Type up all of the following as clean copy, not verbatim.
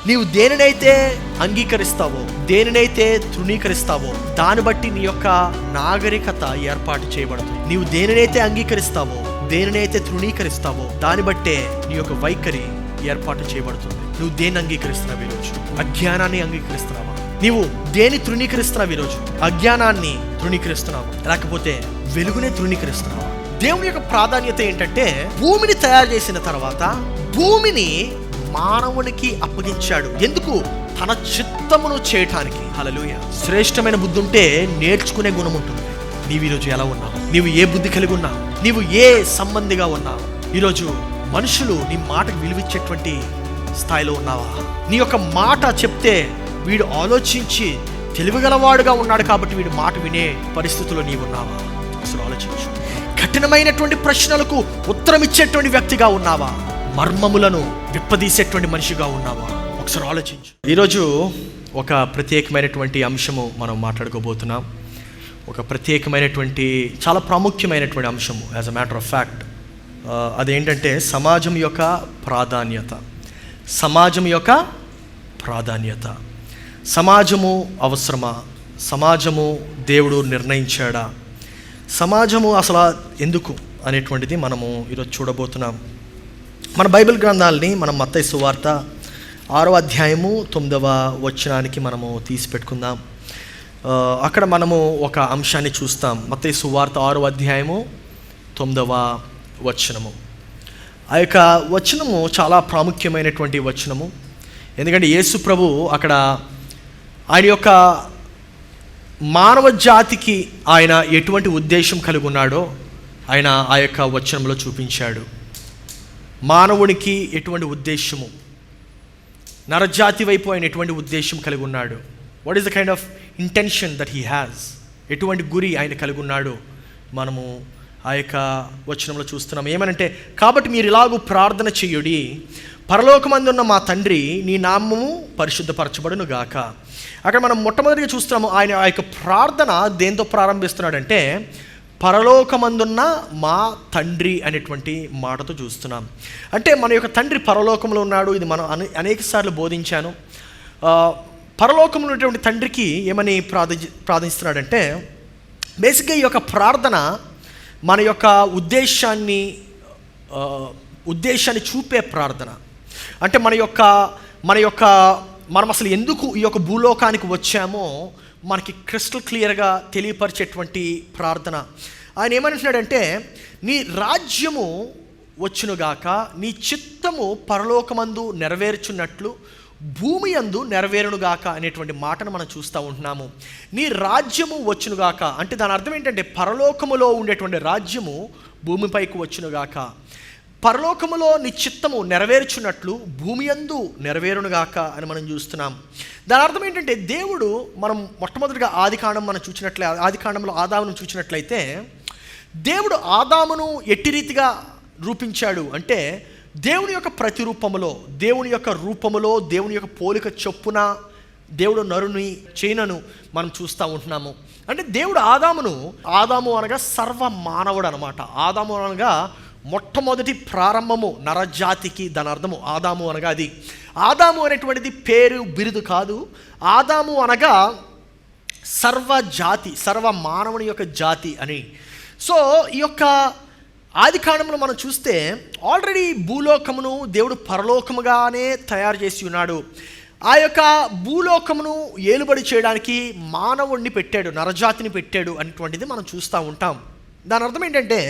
నీవు దేనినైతే అంగీకరిస్తావో, దేనినైతే తృణీకరిస్తావో దాన్ని బట్టి నీ యొక్క నాగరికత ఏర్పాటు చేయబడుతుంది. నీవు దేనినైతే అంగీకరిస్తావో, దేనినైతే తృణీకరిస్తావో దాన్ని బట్టే నీ యొక్క వైఖరి ఏర్పాటు చేయబడుతుంది. నువ్వు దేన్ని అంగీకరిస్తున్నావు ఈరోజు? అజ్ఞానాన్ని అంగీకరిస్తున్నావా? నీవు దేని తృణీకరిస్తున్నావు ఈరోజు? అజ్ఞానాన్ని తృణీకరిస్తున్నావు, లేకపోతే వెలుగునే తృణీకరిస్తున్నావా? దేవుని యొక్క ప్రాధాన్యత ఏంటంటే, భూమిని తయారు చేసిన తర్వాత భూమిని మానవునికి అప్పగించాడు. ఎందుకు? తన చిత్తమును చేయటానికి. హల్లెలూయా. శ్రేష్టమైన బుద్ధి ఉంటే నేర్చుకునే గుణం ఉంటుంది. నీవు ఈరోజు ఎలా ఉన్నావు? నీవు ఏ బుద్ధి కలిగి ఉన్నావు? నీవు ఏ సంబంధిగా ఉన్నావు? ఈరోజు మనుషులు నీ మాటకు విలువిచ్చేటువంటి స్థాయిలో ఉన్నావా? నీ యొక్క మాట చెప్తే వీడు ఆలోచించి తెలివిగలవాడుగా ఉన్నాడు కాబట్టి వీడి మాట వినే పరిస్థితుల్లో నీవు ఉన్నావా? అసలు ఆలోచించు. కఠినమైనటువంటి ప్రశ్నలకు ఉత్తరం ఇచ్చేటువంటి వ్యక్తిగా ఉన్నావా? మర్మములను విప్పదీసేటువంటి మనిషిగా ఉన్నావా? ఒకసారి ఆలోచించు. ఈరోజు ఒక ప్రత్యేకమైనటువంటి అంశము మనం మాట్లాడుకోబోతున్నాం. ఒక ప్రత్యేకమైనటువంటి చాలా ప్రాముఖ్యమైనటువంటి అంశము. As a matter of fact అదేంటంటే సమాజం యొక్క ప్రాధాన్యత. సమాజం యొక్క ప్రాధాన్యత. సమాజము అవసరమా? సమాజము దేవుడు నిర్ణయించాడా? సమాజము అసలు ఎందుకు అనేటువంటిది మనము ఈరోజు చూడబోతున్నాం. మన బైబిల్ గ్రంథాలని మనం మత్తయి సువార్త 6వ అధ్యాయము 9వ వచనానికి మనము తీసి పెట్టుకుందాం. అక్కడ మనము ఒక అంశాన్ని చూస్తాం. మత్తయి సువార్త 6వ అధ్యాయము 9వ వచనము. ఆ యొక్క వచనము చాలా ప్రాముఖ్యమైనటువంటి వచనము. ఎందుకంటే యేసు ప్రభు అక్కడ ఆయన యొక్క మానవ జాతికి ఆయన ఎటువంటి ఉద్దేశం కలిగి ఉన్నాడో ఆయన ఆ యొక్క వచనంలో చూపించాడు. మానవునికి ఎటువంటి ఉద్దేశము, నరజాతి వైపు ఆయన ఎటువంటి ఉద్దేశం కలిగి ఉన్నాడు, what is the kind of intention that he has, ఎటువంటి గురి ఆయన కలిగి ఉన్నాడు మనము ఆ యొక్క వచనంలో చూస్తున్నాం. ఏమనంటే, కాబట్టి మీరు ఇలాగూ ప్రార్థన చెయ్యుడి, పరలోకమందున్న మా తండ్రి నీ నామము పరిశుద్ధపరచబడును గాక. అక్కడ మనం మొట్టమొదటిగా చూస్తున్నాము ఆయన ఆ యొక్క ప్రార్థన దేంతో ప్రారంభిస్తున్నాడంటే పరలోకమందున్న మా తండ్రి అనేటువంటి మాటతో చూస్తున్నాం. అంటే మన యొక్క తండ్రి పరలోకంలో ఉన్నాడు. ఇది మనం అనేక సార్లు బోధించాను. పరలోకంలో ఉన్నటువంటి తండ్రికి ఏమని ప్రార్థిస్తున్నాడంటే, బేసిక్గా ఈ యొక్క ప్రార్థన మన యొక్క ఉద్దేశాన్ని చూపే ప్రార్థన. అంటే మనం అసలు ఎందుకు ఈ యొక్క భూలోకానికి వచ్చామో మనకి క్రిస్టల్ క్లియర్గా తెలియపరిచేటువంటి ప్రార్థన. ఆయన ఏమంటున్నాడంటే, నీ రాజ్యము వచ్చునుగాక, నీ చిత్తము పరలోకమందు నెరవేర్చున్నట్లు భూమి యందు నెరవేరునుగాక అనేటువంటి మాటను మనం చూస్తూ ఉంటున్నాము. నీ రాజ్యము వచ్చునుగాక అంటే దాని అర్థం ఏంటంటే, పరలోకములో ఉండేటువంటి రాజ్యము భూమిపైకి వచ్చునుగాక. పరలోకములో నీ చిత్తము నెరవేర్చున్నట్లు భూమి యందు నెరవేరునుగాక అని మనం చూస్తున్నాం. దాని అర్థం ఏంటంటే, దేవుడు మనం మొట్టమొదటిగా ఆదికాండంలో ఆదామును చూసినట్లయితే, దేవుడు ఆదామును ఎట్టి రీతిగా రూపించాడు అంటే దేవుని యొక్క ప్రతిరూపములో, దేవుని యొక్క రూపములో, దేవుని యొక్క పోలిక చొప్పున దేవుడు నరుని చేయనను మనం చూస్తూ ఉంటున్నాము. అంటే దేవుడు ఆదాము అనగా సర్వ మానవుడు అనమాట. ఆదాము అనగా మొట్టమొదటి ప్రారంభము నరజాతికి. దాని అర్థము ఆదాము అనగా అది. ఆదాము అనేటువంటిది పేరు బిరుదు కాదు. ఆదాము అనగా సర్వజాతి, సర్వ మానవుని యొక్క జాతి అని. సో ఈ యొక్క ఆదికాండంలో మనం చూస్తే ఆల్రెడీ భూలోకమును దేవుడు పరలోకముగానే తయారు చేసి ఉన్నాడు. ఆ యొక్క భూలోకమును ఏలుబడి చేయడానికి మానవుడిని పెట్టాడు, నరజాతిని పెట్టాడు అనేటువంటిది మనం చూస్తూ ఉంటాం. దాని అర్థం ఏంటంటే,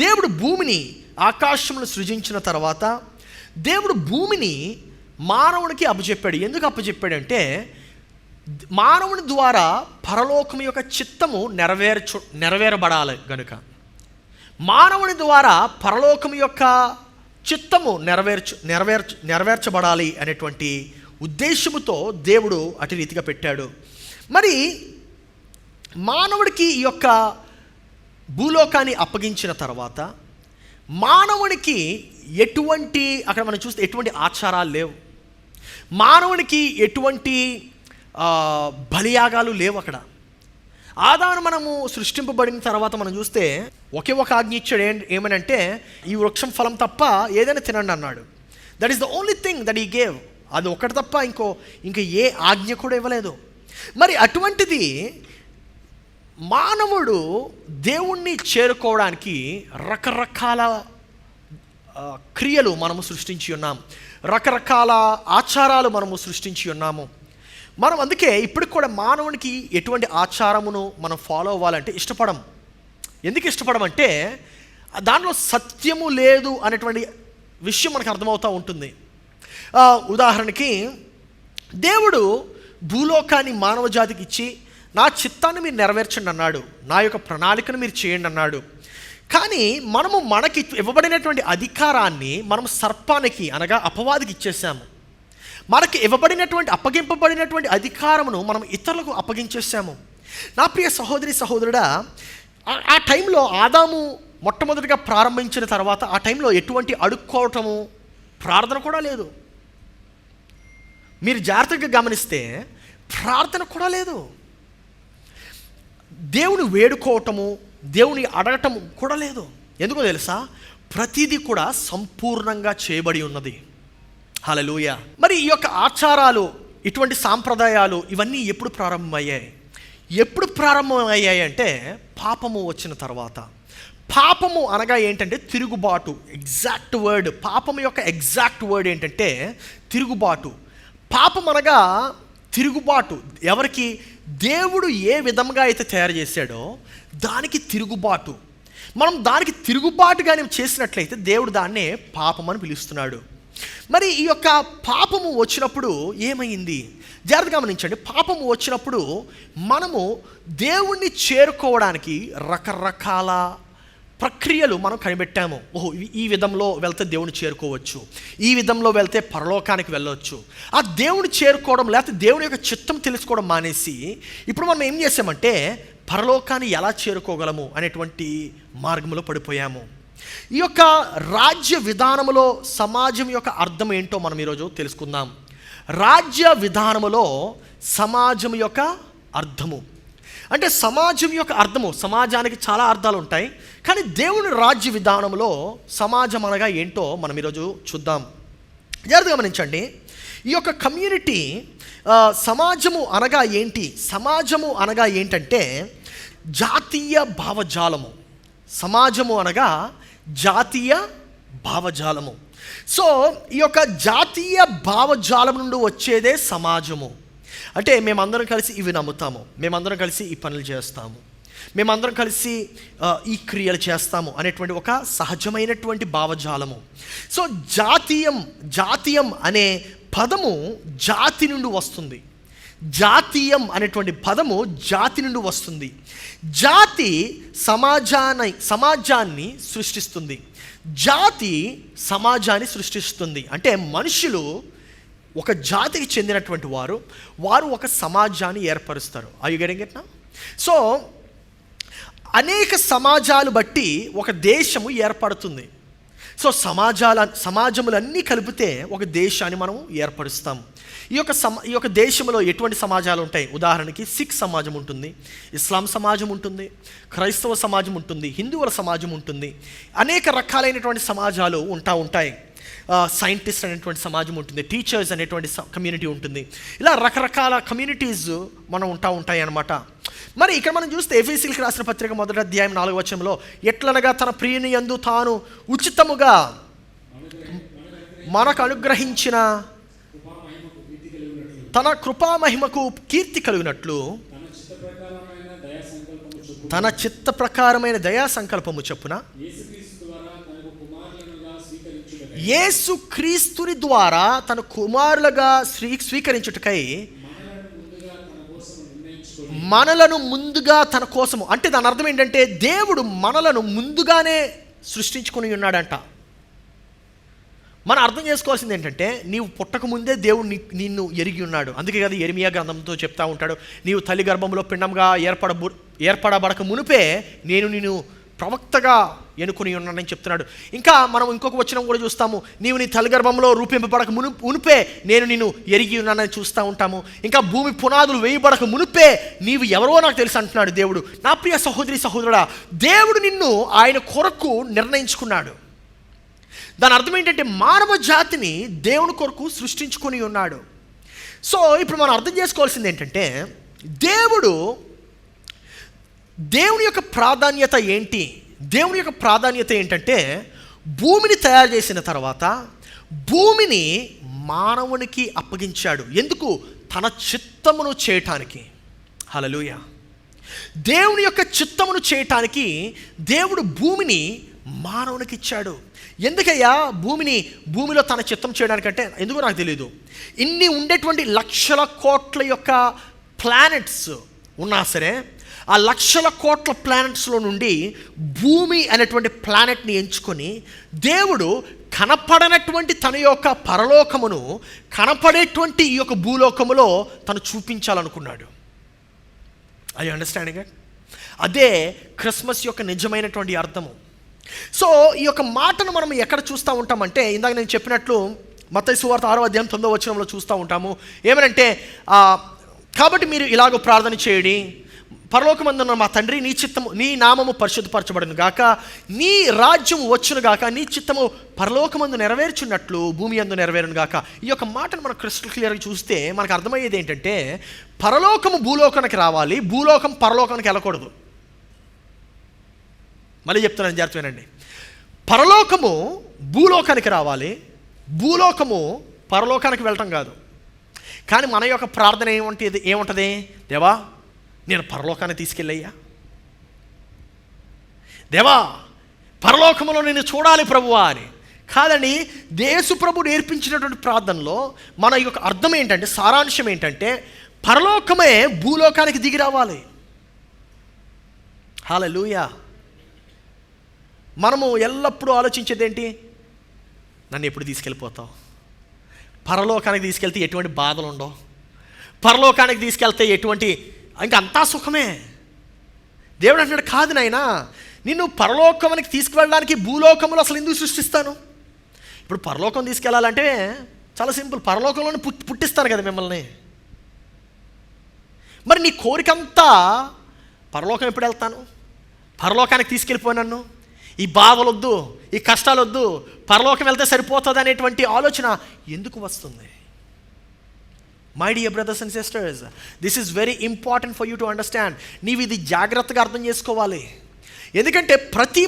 దేవుడు భూమిని ఆకాశమును సృజించిన తర్వాత దేవుడు భూమిని మానవునికి అప్పచెప్పాడు. ఎందుకు అప్పచెప్పాడంటే, మానవుని ద్వారా పరలోకం యొక్క చిత్తము నెరవేరబడాలి గనుక. మానవుని ద్వారా పరలోకం యొక్క చిత్తము నెరవేర్చబడాలి అనేటువంటి ఉద్దేశముతో దేవుడు అటు రీతిగా పెట్టాడు. మరి మానవుడికి ఈ యొక్క భూలోకాన్ని అప్పగించిన తర్వాత మానవునికి అక్కడ మనం చూస్తే ఎటువంటి ఆచారాలు లేవు, మానవునికి ఎటువంటి బలియాగాలు లేవు. అక్కడ ఆదామును మనము సృష్టింపబడిన తర్వాత మనం చూస్తే ఒకే ఒక ఆజ్ఞ ఇచ్చాడు. ఏమనంటే, ఈ వృక్షం ఫలం తప్ప ఏదైనా తినండి అన్నాడు. That is the only thing that he gave. అది ఒకటి తప్ప ఇంకా ఏ ఆజ్ఞ కూడా ఇవ్వలేదు. మరి అటువంటిది మానవుడు దేవుణ్ణి చేరుకోవడానికి రకరకాల క్రియలు మనము సృష్టించి ఉన్నాం, రకరకాల ఆచారాలు మనము సృష్టించి ఉన్నాము. మనం అందుకే ఇప్పటికి కూడా మానవునికి ఎటువంటి ఆచారమును మనం ఫాలో అవ్వాలంటే ఇష్టపడం. ఎందుకు ఇష్టపడమంటే దానిలో సత్యము లేదు అనేటువంటి విషయం మనకు అర్థమవుతూ ఉంటుంది. ఉదాహరణకి దేవుడు భూలోకాన్ని మానవ జాతికి ఇచ్చి నా చిత్తాన్ని మీరు నెరవేర్చండి అన్నాడు, నా యొక్క ప్రణాళికను మీరు చేయండి అన్నాడు. కానీ మనకి ఇవ్వబడినటువంటి అధికారాన్ని మనం సర్పానికి అనగా అపవాదికి ఇచ్చేసాము. మనకి అప్పగింపబడినటువంటి అధికారమును మనం ఇతరులకు అప్పగించేసాము. నా ప్రియ సహోదరి సహోదరుడా, ఆ టైంలో ఆదాము మొట్టమొదటిగా ప్రారంభించిన తర్వాత ఆ టైంలో ఎటువంటి అడుక్కోవటము ప్రార్థన కూడా లేదు. మీరు జాగ్రత్తగా గమనిస్తే ప్రార్థన కూడా లేదు. దేవుని వేడుకోవటము, దేవుని అడగటము కూడా లేదు. ఎందుకో తెలుసా? ప్రతిదీ కూడా సంపూర్ణంగా చేయబడి ఉన్నది. హల్లెలూయా. మరి ఈ యొక్క ఆచారాలు, ఇటువంటి సాంప్రదాయాలు ఇవన్నీ ఎప్పుడు ప్రారంభమయ్యాయి అంటే పాపము వచ్చిన తర్వాత. పాపము అనగా ఏంటంటే తిరుగుబాటు. ఎగ్జాక్ట్ వర్డ్, పాపము యొక్క ఎగ్జాక్ట్ వర్డ్ ఏంటంటే తిరుగుబాటు. పాపం అనగా తిరుగుబాటు. ఎవరికి? దేవుడు ఏ విధంగా అయితే తయారు చేశాడో దానికి తిరుగుబాటు. మనం దానికి తిరుగుబాటుగా చేసినట్లయితే దేవుడు దాన్నే పాపం అని పిలుస్తున్నాడు. మరి ఈ యొక్క పాపము వచ్చినప్పుడు ఏమైంది? జాగ్రత్తగా గమనించండి. పాపము వచ్చినప్పుడు మనము దేవుణ్ణి చేరుకోవడానికి రకరకాల ప్రక్రియలు మనం కనిపెట్టాము. ఈ విధంలో వెళ్తే దేవుని చేరుకోవచ్చు, ఈ విధంలో వెళ్తే పరలోకానికి వెళ్ళవచ్చు. ఆ దేవుని చేరుకోవడం లేకపోతే దేవుని యొక్క చిత్తం తెలుసుకోవడం మానేసి ఇప్పుడు మనం ఏం చేసామంటే పరలోకాన్ని ఎలా చేరుకోగలము అనేటువంటి మార్గంలో పడిపోయాము. ఈ యొక్క రాజ్య విధానములో సమాజం యొక్క అర్థం ఏంటో మనం ఈరోజు తెలుసుకుందాం. రాజ్య విధానములో సమాజం యొక్క అర్థము అంటే సమాజం యొక్క అర్థము, సమాజానికి చాలా అర్థాలు ఉంటాయి, కానీ దేవుని రాజ్య విధానంలో సమాజం అనగా ఏంటో మనం ఈరోజు చూద్దాం. జాగ్రత్తగా గమనించండి. ఈ యొక్క కమ్యూనిటీ సమాజము అనగా ఏంటి? సమాజము అనగా ఏంటంటే జాతీయ భావజాలము. సమాజము అనగా జాతీయ భావజాలము. సో ఈ యొక్క జాతీయ భావజాలం నుండి వచ్చేదే సమాజము. అంటే మేమందరం కలిసి ఇవి నమ్ముతాము, మేమందరం కలిసి ఈ పనులు చేస్తాము, మేమందరం కలిసి ఈ క్రియలు చేస్తాము అనేటువంటి ఒక సహజమైనటువంటి భావజాలము. సో జాతీయం అనే పదము జాతి నుండి వస్తుంది. జాతీయం అనేటువంటి పదము జాతి నుండి వస్తుంది. జాతి సమాజాన్ని సృష్టిస్తుంది, జాతి సమాజాన్ని సృష్టిస్తుంది. అంటే మనుషులు ఒక జాతికి చెందినటువంటి వారు ఒక సమాజాన్ని ఏర్పరుస్తారు. Are you getting it now? So అనేక సమాజాలు బట్టి ఒక దేశము ఏర్పడుతుంది. సో సమాజములన్నీ కలిపితే ఒక దేశాన్ని మనం ఏర్పరుస్తాం. ఈ యొక్క దేశంలో ఎటువంటి సమాజాలు ఉంటాయి? ఉదాహరణకి సిక్ సమాజం ఉంటుంది, ఇస్లాం సమాజం ఉంటుంది, క్రైస్తవ సమాజం ఉంటుంది, హిందువుల సమాజం ఉంటుంది, అనేక రకాలైనటువంటి సమాజాలు ఉంటాయి. సైంటిస్ట్ అనేటువంటి సమాజం ఉంటుంది, టీచర్స్ అనేటువంటి కమ్యూనిటీ ఉంటుంది. ఇలా రకరకాల కమ్యూనిటీస్ మనం ఉంటాయి అన్నమాట. మరి ఇక్కడ మనం చూస్తే ఎఫెసీయులకు రాసిన పత్రిక 1వ అధ్యాయం 4వ వచనంలో ఎట్లనగా తన ప్రియుని యందు తాను ఉచితముగా మనకు అనుగ్రహించిన తన కృపా మహిమకు కీర్తి కలిగినట్లు తన చిత్త ప్రకారమైన దయా సంకల్పము చొప్పున యేసు క్రీస్తుని ద్వారా తన కుమారులుగా స్వీకరించుటకై మనలను ముందుగా తన కోసము. అంటే దాని అర్థం ఏంటంటే దేవుడు మనలను ముందుగానే సృష్టించుకొని ఉన్నాడంట. మనం అర్థం చేసుకోవాల్సింది ఏంటంటే నీవు పుట్టక ముందే దేవుడు నిన్ను ఎరిగి ఉన్నాడు. అందుకే కదా యెరెమీయా గ్రంథంతో చెప్తా ఉంటాడు, నీవు తల్లి గర్భంలో పిండంగా ఏర్పడబడక మునిపే నేను నిన్ను ప్రవక్తగా ఎన్నుకుని ఉన్నానని చెప్తున్నాడు. ఇంకా మనం ఇంకొక వచనం కూడా చూస్తాము, నీవు నీ తల్లి గర్భంలో రూపింపబడక మునిపే నేను నిన్ను ఎరిగి ఉన్నానని చూస్తూ ఉంటాము. ఇంకా భూమి పునాదులు వేయబడక మునిపే నీవు ఎవరో నాకు తెలుసు అంటున్నాడు దేవుడు. నా ప్రియ సహోదరి సహోదరుడా, దేవుడు నిన్ను ఆయన కొరకు నిర్ణయించుకున్నాడు. దాని అర్థం ఏంటంటే మానవ జాతిని దేవుని కొరకు సృష్టించుకొని ఉన్నాడు. సో ఇప్పుడు మనం అర్థం చేసుకోవాల్సింది ఏంటంటే దేవుని యొక్క ప్రాధాన్యత ఏంటి? దేవుని యొక్క ప్రాధాన్యత ఏంటంటే భూమిని తయారు చేసిన తర్వాత భూమిని మానవునికి అప్పగించాడు. ఎందుకు? తన చిత్తమును చేయటానికి. హల్లెలూయా. దేవుని యొక్క చిత్తమును చేయటానికి దేవుడు భూమిని మానవునికి ఇచ్చాడు. ఎందుకయ్యా భూమిలో తన చిత్తం చేయడానికంటే ఎందుకు నాకు తెలియదు. ఇన్ని ఉండేటువంటి లక్షల కోట్ల యొక్క ప్లానెట్స్ ఉన్నా సరే ఆ లక్షల కోట్ల ప్లానెట్స్లో నుండి భూమి అనేటువంటి ప్లానెట్ని ఎంచుకొని దేవుడు కనపడనటువంటి తన యొక్క పరలోకమును కనపడేటువంటి ఈ యొక్క భూలోకములో తను చూపించాలనుకున్నాడు. I understanding it? అదే క్రిస్మస్ యొక్క నిజమైనటువంటి అర్థము. సో ఈ యొక్క మాటను మనం ఎక్కడ చూస్తూ ఉంటామంటే, ఇందాక నేను చెప్పినట్లు మత్తయి సువార్త 6వ అధ్యాయం 9వ వచనంలో చూస్తూ ఉంటాము. ఏమనంటే కాబట్టి మీరు ఇలాగ ప్రార్థన చేయండి, పరలోకమందున్న మా తండ్రి, నీ నామము పరిశుద్ధపరచబడును గాక, నీ రాజ్యం వచ్చును గాక, నీ చిత్తము పరలోకమందు నెరవేర్చున్నట్లు భూమి యందు నెరవేరును గాక. ఈ యొక్క మాటను మనం క్రిస్టల్ క్లియర్గా చూస్తే మనకు అర్థమయ్యేది ఏంటంటే పరలోకము భూలోకానికి రావాలి, భూలోకం పరలోకానికి వెళ్ళకూడదు. మళ్ళీ చెప్తున్నాను, జాగ్రత్త వినండి. పరలోకము భూలోకానికి రావాలి, భూలోకము పరలోకానికి వెళ్ళటం కాదు. కానీ మన యొక్క ప్రార్థన ఏముంటుంది? దేవా నేను పరలోకాన్ని తీసుకెళ్ళయ్యా, దేవా పరలోకములో నేను చూడాలి ప్రభువా అని కాదండి. యేసు ప్రభు నేర్పించినటువంటి ప్రార్థనలో మన యొక్క అర్థం ఏంటంటే, సారాంశం ఏంటంటే పరలోకమే భూలోకానికి దిగి రావాలి. హల్లెలూయా. మనము ఎల్లప్పుడూ ఆలోచించేది ఏంటి? నన్ను ఎప్పుడు తీసుకెళ్ళిపోతావు? పరలోకానికి తీసుకెళ్తే ఎటువంటి బాధలు ఉండవు, పరలోకానికి తీసుకెళ్తే ఎటువంటి అంతా సుఖమే. దేవుడు అంటున్నాడు, కాదు నాయనా, నిన్ను పరలోకానికి తీసుకువెళ్ళడానికి భూలోకములు అసలు ఎందుకు సృష్టిస్తాను? ఇప్పుడు పరలోకం తీసుకెళ్ళాలంటే చాలా సింపుల్, పరలోకంలోనే పుట్టిస్తాను కదా మిమ్మల్ని. మరి నీ కోరికంతా పరలోకం ఎప్పుడు వెళ్తాను? పరలోకానికి తీసుకెళ్ళిపోయి నన్ను, ఈ బాధలు వద్దు, ఈ కష్టాలు వద్దు, పరలోకం వెళ్తే సరిపోతుంది అనేటువంటి ఆలోచన ఎందుకు వస్తుంది? My dear brothers and sisters, this is very important for you to understand. నీవు ఇది జాగ్రత్తగా అర్థం చేసుకోవాలి. ఎందుకంటే ప్రతి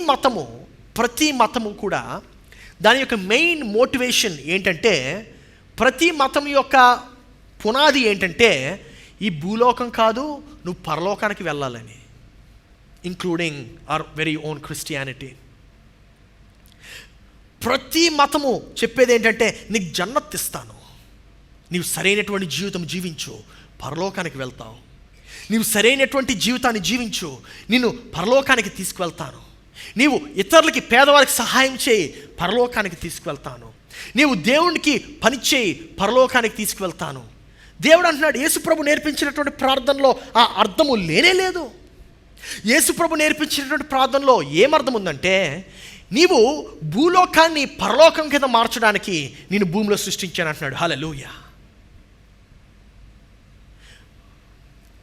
మతము కూడా దాని యొక్క మెయిన్ మోటివేషన్ ఏంటంటే, ప్రతి మతం యొక్క పునాది ఏంటంటే ఈ భూలోకం కాదు, నువ్వు పరలోకానికి వెళ్ళాలని. Including our very own Christianity. ప్రతి మతము చెప్పేది ఏంటంటే నీకు జన్నత్ ఇస్తాను, నీవు సరైనటువంటి జీవితం జీవించు, పరలోకానికి వెళ్తావు. నీవు సరైనటువంటి జీవితాన్ని జీవించు, నిన్ను పరలోకానికి తీసుకువెళ్తాను. నీవు ఇతరులకి, పేదవారికి సహాయం చేయి, పరలోకానికి తీసుకువెళ్తాను. నీవు దేవునికి పని చేయి, పరలోకానికి తీసుకువెళ్తాను. దేవుడు అంటున్నాడు, యేసుప్రభు నేర్పించినటువంటి ప్రార్థనలో ఆ అర్థము లేనే లేదు. యేసుప్రభు నేర్పించినటువంటి ప్రార్థనలో ఏమర్థం ఉందంటే, నీవు భూలోకాన్ని పరలోకం కింద మార్చడానికి నేను భూమిలో సృష్టించాను అంటున్నాడు. హల్లెలూయా.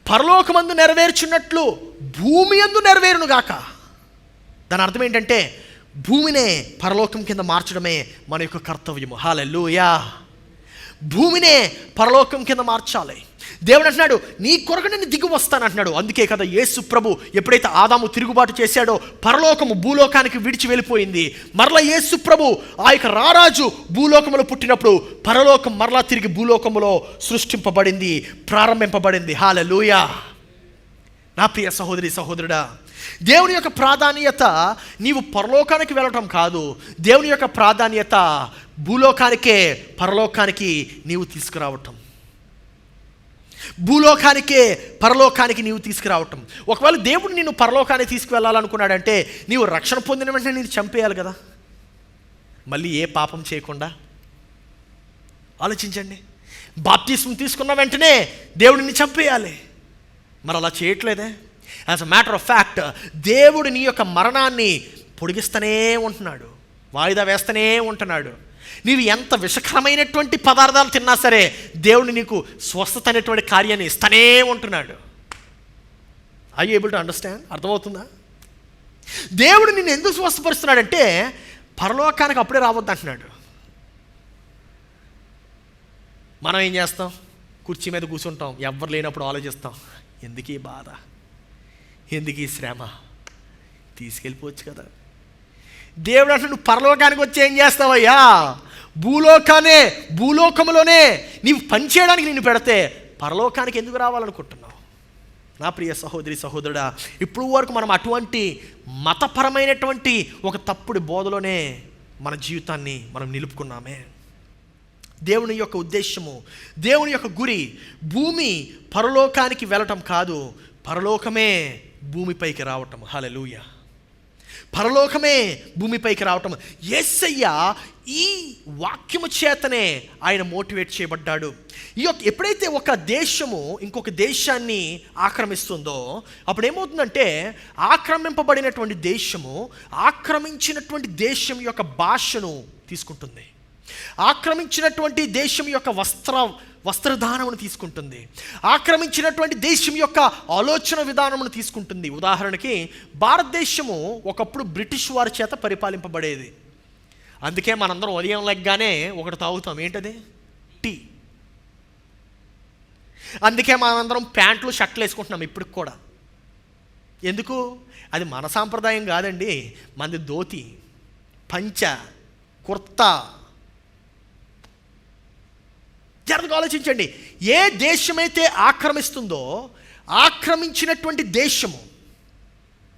పరలోకమందు నెరవేర్చున్నట్లు భూమి యందు నెరవేరును గాక. దాని అర్థం ఏంటంటే భూమినే పరలోకం కింద మార్చడమే మన యొక్క కర్తవ్యము. హల్లెలూయా. భూమినే పరలోకం కింద మార్చాలి. దేవుడు అంటున్నాడు, నీ కొరకు నేను దిగి వస్తాను అంటున్నాడు. అందుకే కదా యేసు ప్రభు ఎప్పుడైతే ఆదాము తిరుగుబాటు చేశాడో పరలోకము భూలోకానికి విడిచి వెళ్ళిపోయింది. మరలా యేసు ప్రభు ఆ యొక్క రారాజు భూలోకములో పుట్టినప్పుడు పరలోకం మరలా తిరిగి భూలోకములో సృష్టింపబడింది, ప్రారంభింపబడింది. హల్లెలూయా. నా ప్రియ సహోదరి సహోదరుడా, దేవుని యొక్క ప్రాధాన్యత నీవు పరలోకానికి వెళ్ళటం కాదు. దేవుని యొక్క ప్రాధాన్యత భూలోకానికే పరలోకానికి నీవు తీసుకురావటం, భూలోకానికే పరలోకానికి నీవు తీసుకురావటం. ఒకవేళ దేవుడు నిన్ను పరలోకానికి తీసుకువెళ్ళాలనుకున్నాడంటే నీవు రక్షణ పొందిన వెంటనే నేను చంపేయాలి కదా, మళ్ళీ ఏ పాపం చేయకుండా. ఆలోచించండి, బాప్తిస్మం తీసుకున్న వెంటనే దేవుడిని చంపేయాలి, మరి అలా చేయట్లేదే. As a matter of fact దేవుడు నీ యొక్క మరణాన్ని పొడిగిస్తూనే ఉంటున్నాడు, వాయిదా వేస్తూనే ఉంటున్నాడు. నీవు ఎంత విషకరమైనటువంటి పదార్థాలు తిన్నా సరే దేవుడు నీకు స్వస్థత అనేటువంటి కార్యాన్ని ఇస్తూనే ఉంటున్నాడు. I able to understand? అర్థమవుతుందా? దేవుడు నిన్ను ఎందుకు స్వస్థపరుస్తున్నాడంటే పరలోకానికి అప్పుడే రావద్దు అంటున్నాడు. మనం ఏం చేస్తాం? కుర్చీ మీద కూర్చుంటాం, ఎవ్వరు లేనప్పుడు ఆలోచిస్తాం, ఎందుకు ఈ బాధ, ఎందుకు ఈ శ్రమ, తీసుకెళ్ళిపోవచ్చు కదా. దేవుడు అంటే నువ్వు పరలోకానికి వచ్చి ఏం చేస్తావయ్యా? భూలోకంలోనే నీవు పనిచేయడానికి నిన్ను పెడితే పరలోకానికి ఎందుకు రావాలనుకుంటున్నావు? నా ప్రియ సహోదరి సహోదరుడా, ఇప్పుడు వరకు మనం అటువంటి మతపరమైనటువంటి ఒక తప్పుడు బోధలోనే మన జీవితాన్ని మనం నిలుపుకున్నామే. దేవుని యొక్క ఉద్దేశము, దేవుని యొక్క గురి భూమి పరలోకానికి వెళ్ళటం కాదు, పరలోకమే భూమిపైకి రావటం. హల్లెలూయా. పరలోకమే భూమిపైకి రావటం. యేసయ్య ఈ వాక్యము చేతనే ఆయన మోటివేట్ చేయబడ్డాడు. ఎప్పుడైతే ఒక దేశము ఇంకొక దేశాన్ని ఆక్రమిస్తుందో అప్పుడు ఏమవుతుందంటే, ఆక్రమింపబడినటువంటి దేశము ఆక్రమించినటువంటి దేశం యొక్క భాషను తీసుకుంటుంది, ఆక్రమించినటువంటి దేశం యొక్క వస్త్రధానమును తీసుకుంటుంది, ఆక్రమించినటువంటి దేశం యొక్క ఆలోచన విధానమును తీసుకుంటుంది. ఉదాహరణకి భారతదేశము ఒకప్పుడు బ్రిటిష్ వారి చేత పరిపాలింపబడేది. అందుకే మనందరం ఉదయం లెగ్గానే ఒకటి తాగుతాం, ఏంటది? టీ. అందుకే మనందరం ప్యాంట్లు షర్ట్లు వేసుకుంటున్నాం ఇప్పటికి కూడా. ఎందుకు? అది మన సాంప్రదాయం కాదండి, మనది ధోతి, పంచ, కుర్తా. జాగ్రత్తగా ఆలోచించండి. ఏ దేశమైతే ఆక్రమిస్తుందో ఆక్రమించినటువంటి దేశము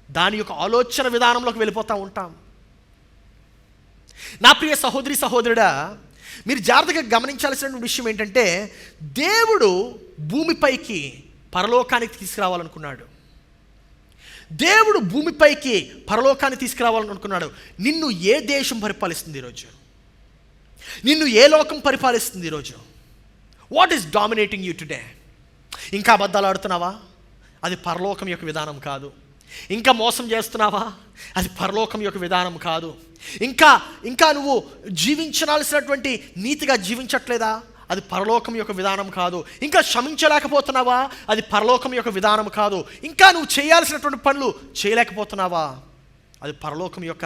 దాని యొక్క ఆలోచన విధానంలోకి వెళ్ళిపోతూ ఉంటాం. నా ప్రియ సహోదరి సహోదరుడా, మీరు జాగ్రత్తగా గమనించాల్సిన విషయం ఏంటంటే, దేవుడు భూమిపైకి పరలోకానికి తీసుకురావాలనుకున్నాడు. దేవుడు భూమిపైకి పరలోకాన్ని తీసుకురావాలనుకున్నాడు. నిన్ను ఏ దేశం పరిపాలిస్తుంది ఈరోజు? నిన్ను ఏ లోకం పరిపాలిస్తుంది ఈరోజు? What is dominating you today? ఇంకా అబద్ధాలు ఆడుతున్నావా? అది పరలోకం యొక్క విధానం కాదు. ఇంకా మోసం చేస్తున్నావా? అది పరలోకం యొక్క విధానం కాదు. ఇంకా నువ్వు జీవించాల్సినటువంటి నీతిగా జీవించట్లేదా? అది పరలోకం యొక్క విధానం కాదు. ఇంకా క్షమించలేకపోతున్నావా? అది పరలోకం యొక్క విధానం కాదు. ఇంకా నువ్వు చేయాల్సినటువంటి పనులు చేయలేకపోతున్నావా? అది పరలోకం యొక్క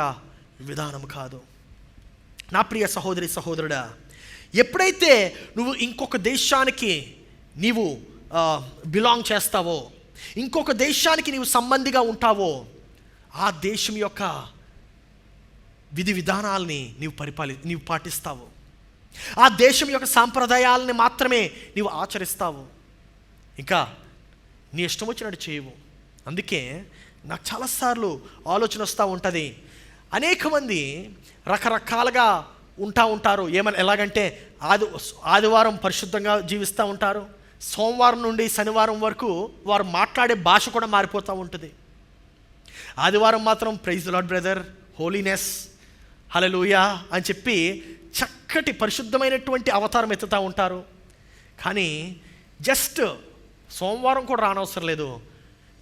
విధానం కాదు. నా ప్రియ సహోదరి సహోదరుడా, ఎప్పుడైతే నువ్వు ఇంకొక దేశానికి నీవు బిలాంగ్ చేస్తావో, ఇంకొక దేశానికి నీవు సంబంధిగా ఉంటావో, ఆ దేశం యొక్క విధి విధానాలని నీవు పాటిస్తావు. ఆ దేశం యొక్క సాంప్రదాయాలని మాత్రమే నీవు ఆచరిస్తావు. ఇంకా నీ ఇష్టం వచ్చినట్టు చేయవు. అందుకే నాకు చాలాసార్లు ఆలోచన వస్తూ ఉంటుంది, అనేక మంది రకరకాలుగా ఉంటారు. ఎలాగంటే ఆదివారం పరిశుద్ధంగా జీవిస్తూ ఉంటారు, సోమవారం నుండి శనివారం వరకు వారు మాట్లాడే భాష కూడా మారిపోతూ ఉంటుంది. ఆదివారం మాత్రం praise the lord brother, holiness, hallelujah అని చెప్పి చక్కటి పరిశుద్ధమైనటువంటి అవతారం ఎత్తుతూ ఉంటారు. కానీ జస్ట్ సోమవారం కూడా రానవసరం లేదు,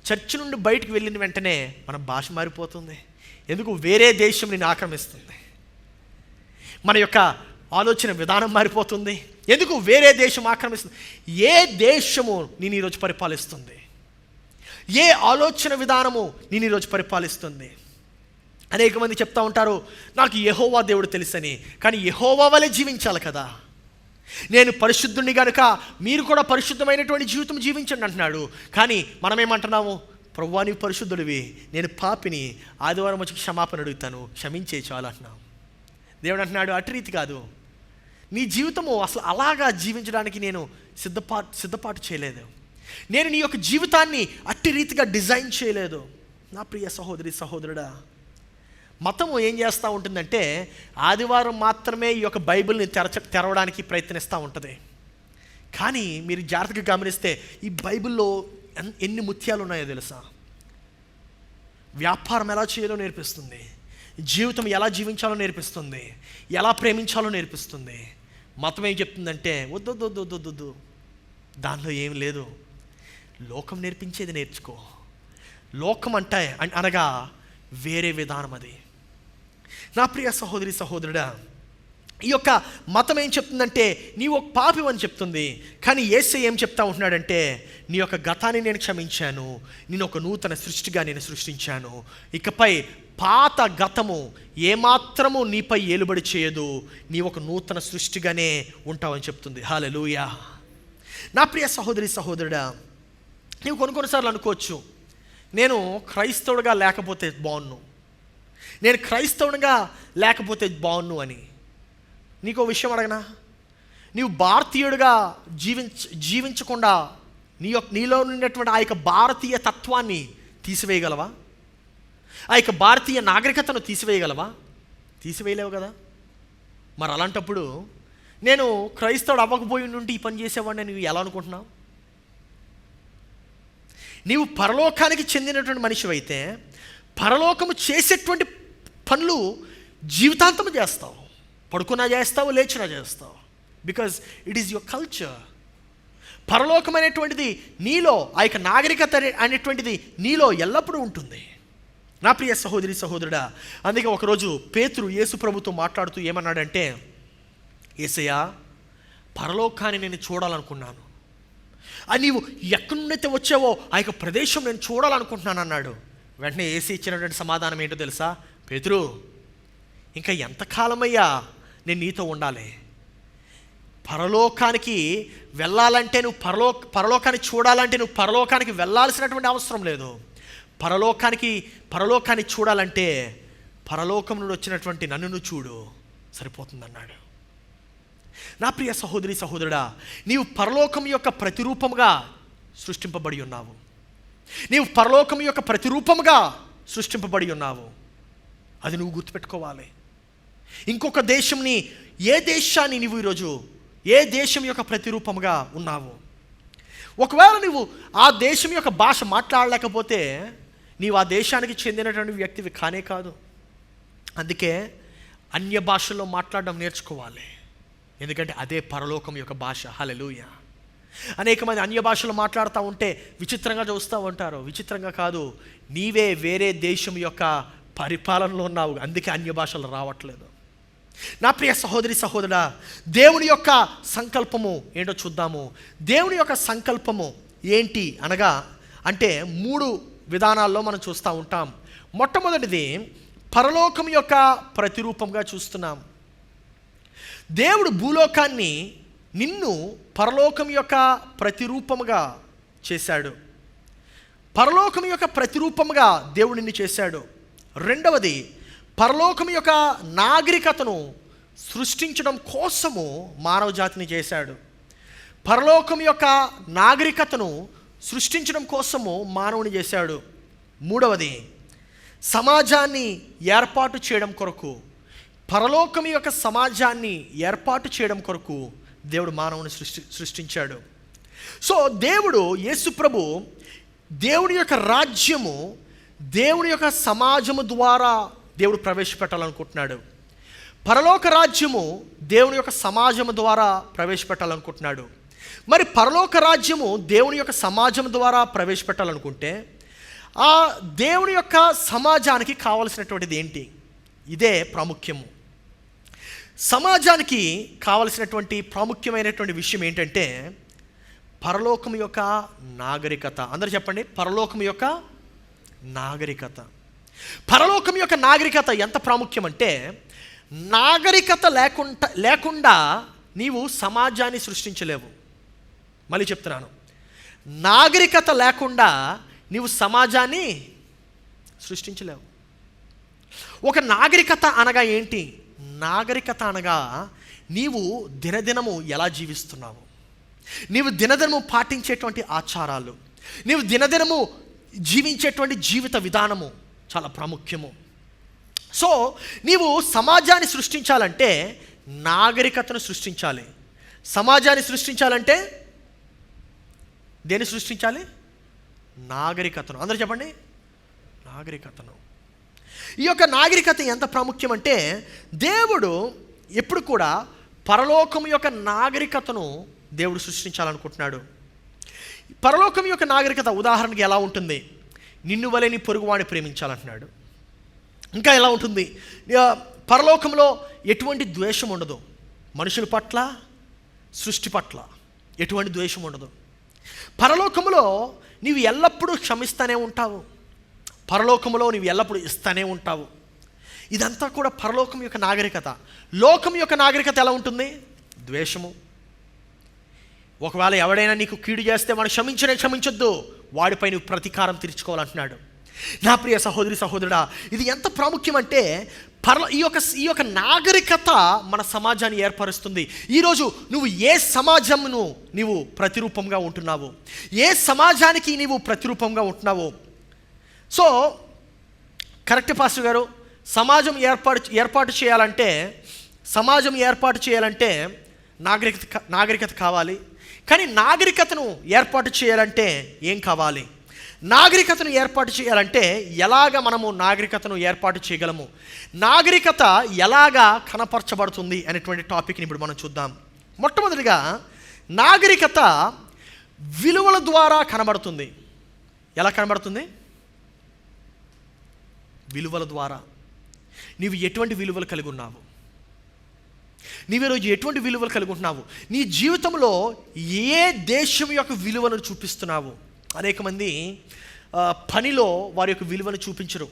చర్చి నుండి బయటికి వెళ్ళిన వెంటనే మన భాష మారిపోతుంది. ఎందుకు? వేరే దేశం నిన్ను ఆక్రమిస్తుంది. మన యొక్క ఆలోచన విధానం మారిపోతుంది. ఎందుకు? వేరే దేశం ఆక్రమిస్తుంది. ఏ దేశము నేను ఈరోజు పరిపాలిస్తుంది? ఏ ఆలోచన విధానము నేను ఈరోజు పరిపాలిస్తుంది? అనేక మంది చెప్తా ఉంటారు, నాకు యెహోవా దేవుడు తెలుసని. కానీ యెహోవా వలె జీవించాలి కదా. నేను పరిశుద్ధుని కనుక మీరు కూడా పరిశుద్ధమైనటువంటి జీవితం జీవించండి అంటున్నాడు. కానీ మనమేమంటున్నాము? ప్రభువా నీవు పరిశుద్ధుడివి, నేను పాపిని, ఆదివారం వచ్చి క్షమాపణ అడుగుతాను, క్షమించే చాలు అంటున్నాం. దేవుడు అంటున్నాడు, అటు రీతి కాదు. నీ జీవితము అసలు అలాగా జీవించడానికి నేను సిద్ధపాటు చేయలేదు. నేను నీ యొక్క జీవితాన్ని అట్టి రీతిగా డిజైన్ చేయలేదు. నా ప్రియ సహోదరి సహోదరుడా, మతము ఏం చేస్తూ ఉంటుందంటే, ఆదివారం మాత్రమే ఈ యొక్క బైబిల్ని తెరవడానికి ప్రయత్నిస్తూ ఉంటుంది. కానీ మీరు జాగ్రత్తగా గమనిస్తే ఈ బైబిల్లో ఎన్ని ముత్యాలు ఉన్నాయో తెలుసా? వ్యాపారం ఎలా చేయాలో నేర్పిస్తుంది, జీవితం ఎలా జీవించాలో నేర్పిస్తుంది, ఎలా ప్రేమించాలో నేర్పిస్తుంది. మతం ఏం చెప్తుందంటే, వద్దు దానిలో ఏం లేదు, లోకం నేర్పించేది నేర్చుకో. లోకం అంటే అనగా వేరే విధానం అది. నా ప్రియ సహోదరి సహోదరుడా, ఈ యొక్క మతం ఏం చెప్తుందంటే నీవు ఒక పాపివి అని చెప్తుంది. కానీ యేసయ్య ఏం చెప్తా ఉంటున్నాడంటే నీ యొక్క గతాన్ని నేను క్షమించాను, నేను ఒక నూతన సృష్టిగా నేను సృష్టించాను, ఇకపై పాత గతము ఏమాత్రము నీపై ఏలుబడి చేయదు, నీ ఒక నూతన సృష్టిగానే ఉంటావని చెప్తుంది. హల్లెలూయా. నా ప్రియ సహోదరి సహోదరుడా, నీవు కొన్నిసార్లు అనుకోవచ్చు, నేను క్రైస్తవుడిగా లేకపోతే బాగున్ను, నేను క్రైస్తవునిగా లేకపోతే బాగున్ను అని. నీకో విషయం అడగనా? నీవు భారతీయుడిగా జీవించకుండా నీలో ఉన్నటువంటి ఆ యొక్క భారతీయ తత్వాన్ని తీసివేయగలవా? ఆ యొక్క భారతీయ నాగరికతను తీసివేయగలవా? తీసివేయలేవు కదా. మరి అలాంటప్పుడు నేను క్రైస్తవుడు అవ్వకపోయి నుండి ఈ పని చేసేవాడిని నువ్వు ఎలా అనుకుంటున్నావు? నీవు పరలోకానికి చెందినటువంటి మనిషివైతే పరలోకము చేసేటువంటి పనులు జీవితాంతము చేస్తావు. పడుకున్నా చేస్తావు, లేచినా చేస్తావు. Because it is your culture. పరలోకం అనేటువంటిది నీలో, ఆ యొక్క నాగరికత అనేటువంటిది నీలో ఎల్లప్పుడూ ఉంటుంది. నా ప్రియ సహోదరి సహోదరుడా, అందుకే ఒకరోజు పేతురు యేసు ప్రభుతో మాట్లాడుతూ ఏమన్నాడంటే, యేసయ్యా, పరలోకాన్ని నేను చూడాలనుకున్నాను, అది నీవు ఎక్కడి నుండైతే వచ్చావో ఆ యొక్క ప్రదేశం నేను చూడాలనుకుంటున్నాను అన్నాడు. వెంటనే యేసు ఇచ్చినటువంటి సమాధానం ఏంటో తెలుసా? పేతురు, ఇంకా ఎంతకాలమయ్యా నేను నీతో ఉండాలి? పరలోకానికి వెళ్ళాలంటే నువ్వు పరలోకాన్ని చూడాలంటే నువ్వు పరలోకానికి వెళ్ళాల్సినటువంటి అవసరం లేదు. పరలోకాన్ని చూడాలంటే పరలోకం నుండి వచ్చినటువంటి నన్ను చూడు, సరిపోతుందన్నాడు. నా ప్రియ సహోదరి సహోదరుడా, నీవు పరలోకం యొక్క ప్రతిరూపముగా సృష్టింపబడి ఉన్నావు. నీవు పరలోకం యొక్క ప్రతిరూపముగా సృష్టింపబడి ఉన్నావు. అది నువ్వు గుర్తుపెట్టుకోవాలి. ఇంకొక దేశంని, ఏ దేశాన్ని నీవు ఈరోజు ఏ దేశం యొక్క ప్రతిరూపముగా ఉన్నావు? ఒకవేళ నువ్వు ఆ దేశం యొక్క భాష మాట్లాడలేకపోతే నీవు ఆ దేశానికి చెందినటువంటి వ్యక్తివి కానే కాదు. అందుకే అన్య భాషల్లో మాట్లాడడం నేర్చుకోవాలి. ఎందుకంటే అదే పరలోకం యొక్క భాష. హల్లెలూయా. అనేక మంది అన్య భాషలు మాట్లాడుతూ ఉంటే విచిత్రంగా చూస్తూ ఉంటారు. విచిత్రంగా కాదు, నీవే వేరే దేశం యొక్క పరిపాలనలో ఉన్నావు, అందుకే అన్య భాషలు రావట్లేదు. నా ప్రియ సహోదరి సహోదరుడా, దేవుని యొక్క సంకల్పము ఏంటో చూద్దాము. దేవుని యొక్క సంకల్పము ఏంటి అనగా అంటే 3 విధానాల్లో మనం చూస్తూ ఉంటాం. మొట్టమొదటిది పరలోకం యొక్క ప్రతిరూపంగా చూస్తున్నాం. దేవుడు భూలోకాన్ని నిన్ను పరలోకం యొక్క ప్రతిరూపముగా చేశాడు. పరలోకం యొక్క ప్రతిరూపముగా దేవుడు నిన్ను చేశాడు. రెండవది, పరలోకం యొక్క నాగరికతను సృష్టించడం కోసము మానవ జాతిని చేశాడు. పరలోకం యొక్క నాగరికతను సృష్టించడం కోసము మానవుని చేశాడు. మూడవది, సమాజాన్ని ఏర్పాటు చేయడం కొరకు, పరలోకం యొక్క సమాజాన్ని ఏర్పాటు చేయడం కొరకు దేవుడు మానవుని సృష్టించాడు. సో దేవుడు యేసు ప్రభు దేవుని యొక్క రాజ్యము, దేవుని యొక్క సమాజము ద్వారా దేవుడు ప్రవేశపెట్టాలనుకుంటున్నాడు. పరలోక రాజ్యము దేవుని యొక్క సమాజము ద్వారా ప్రవేశపెట్టాలనుకుంటున్నాడు. మరి పరలోక రాజ్యము దేవుని యొక్క సమాజం ద్వారా ప్రవేశపెట్టాలనుకుంటే ఆ దేవుని యొక్క సమాజానికి కావలసినటువంటిది ఏంటి? ఇదే ప్రాముఖ్యము. సమాజానికి కావలసినటువంటి ప్రాముఖ్యమైనటువంటి విషయం ఏంటంటే పరలోకం యొక్క నాగరికత. అందరూ చెప్పండి, పరలోకం యొక్క నాగరికత. పరలోకం యొక్క నాగరికత ఎంత ప్రాముఖ్యం అంటే, నాగరికత లేకుండా నీవు సమాజాన్ని సృష్టించలేవు. మళ్ళీ చెప్తున్నాను, నాగరికత లేకుండా నీవు సమాజాన్ని సృష్టించలేవు. ఒక నాగరికత అనగా ఏంటి? నాగరికత అనగా నీవు దినదినము ఎలా జీవిస్తున్నావు, నీవు దినదినము పాటించేటువంటి ఆచారాలు, నీవు దినదినము జీవించేటువంటి జీవిత విధానము చాలా ప్రాముఖ్యము. సో నీవు సమాజాన్ని సృష్టించాలంటే నాగరికతను సృష్టించాలి. సమాజాన్ని సృష్టించాలంటే దేన్ని సృష్టించాలి? నాగరికతను. అందరూ చెప్పండి, నాగరికతను. ఈ యొక్క నాగరికత ఎంత ప్రాముఖ్యం అంటే, దేవుడు ఎప్పుడు కూడా పరలోకం యొక్క నాగరికతను దేవుడు సృష్టించాలనుకుంటున్నాడు. పరలోకం యొక్క నాగరికత ఉదాహరణకి ఎలా ఉంటుంది? నిన్ను వలె నీ పొరుగువాడిని ప్రేమించాలంటున్నాడు. ఇంకా ఎలా ఉంటుంది? పరలోకంలో ఎటువంటి ద్వేషం ఉండదు. మనుషుల పట్ల, సృష్టి పట్ల ఎటువంటి ద్వేషం ఉండదు. పరలోకంలో నీవు ఎల్లప్పుడూ క్షమిస్తూనే ఉంటావు. పరలోకంలో నీవు ఎల్లప్పుడూ ఇస్తూనే ఉంటావు. ఇదంతా కూడా పరలోకం యొక్క నాగరికత. లోకం యొక్క నాగరికత ఎలా ఉంటుంది? ద్వేషము. ఒకవేళ ఎవడైనా నీకు కీడు చేస్తే వాడు క్షమించొద్దు, వాడిపై నువ్వు ప్రతీకారం తీర్చుకోవాలంటున్నాడు. నా ప్రియ సహోదరి సహోదరుడా, ఇది ఎంత ప్రాముఖ్యం అంటే ఈ యొక్క నాగరికత మన సమాజాన్ని ఏర్పరుస్తుంది. ఈరోజు నువ్వు ఏ సమాజంను నీవు ప్రతిరూపంగా ఉంటున్నావు, ఏ సమాజానికి నీవు ప్రతిరూపంగా ఉంటున్నావు. సో కరెక్ట్ పాస్టర్ గారు, సమాజం ఏర్పాటు చేయాలంటే నాగరికత కావాలి. కానీ నాగరికతను ఏర్పాటు చేయాలంటే ఏం కావాలి? నాగరికతను ఏర్పాటు చేయాలంటే ఎలాగ మనము నాగరికతను ఏర్పాటు చేయగలము, నాగరికత ఎలాగా కనపరచబడుతుంది అనేటువంటి టాపిక్ని ఇప్పుడు మనం చూద్దాం. మొట్టమొదటిగా నాగరికత విలువల ద్వారా కనబడుతుంది. ఎలా కనబడుతుంది? విలువల ద్వారా. నీవు ఎటువంటి విలువలు కలిగి ఉన్నావు? నీవు ఈరోజు ఎటువంటి విలువలు కలిగి ఉంటున్నావు? నీ జీవితంలో ఏ దేశం యొక్క విలువలను చూపిస్తున్నావు? అనేక మంది పనిలో వారి యొక్క విలువను చూపించరు.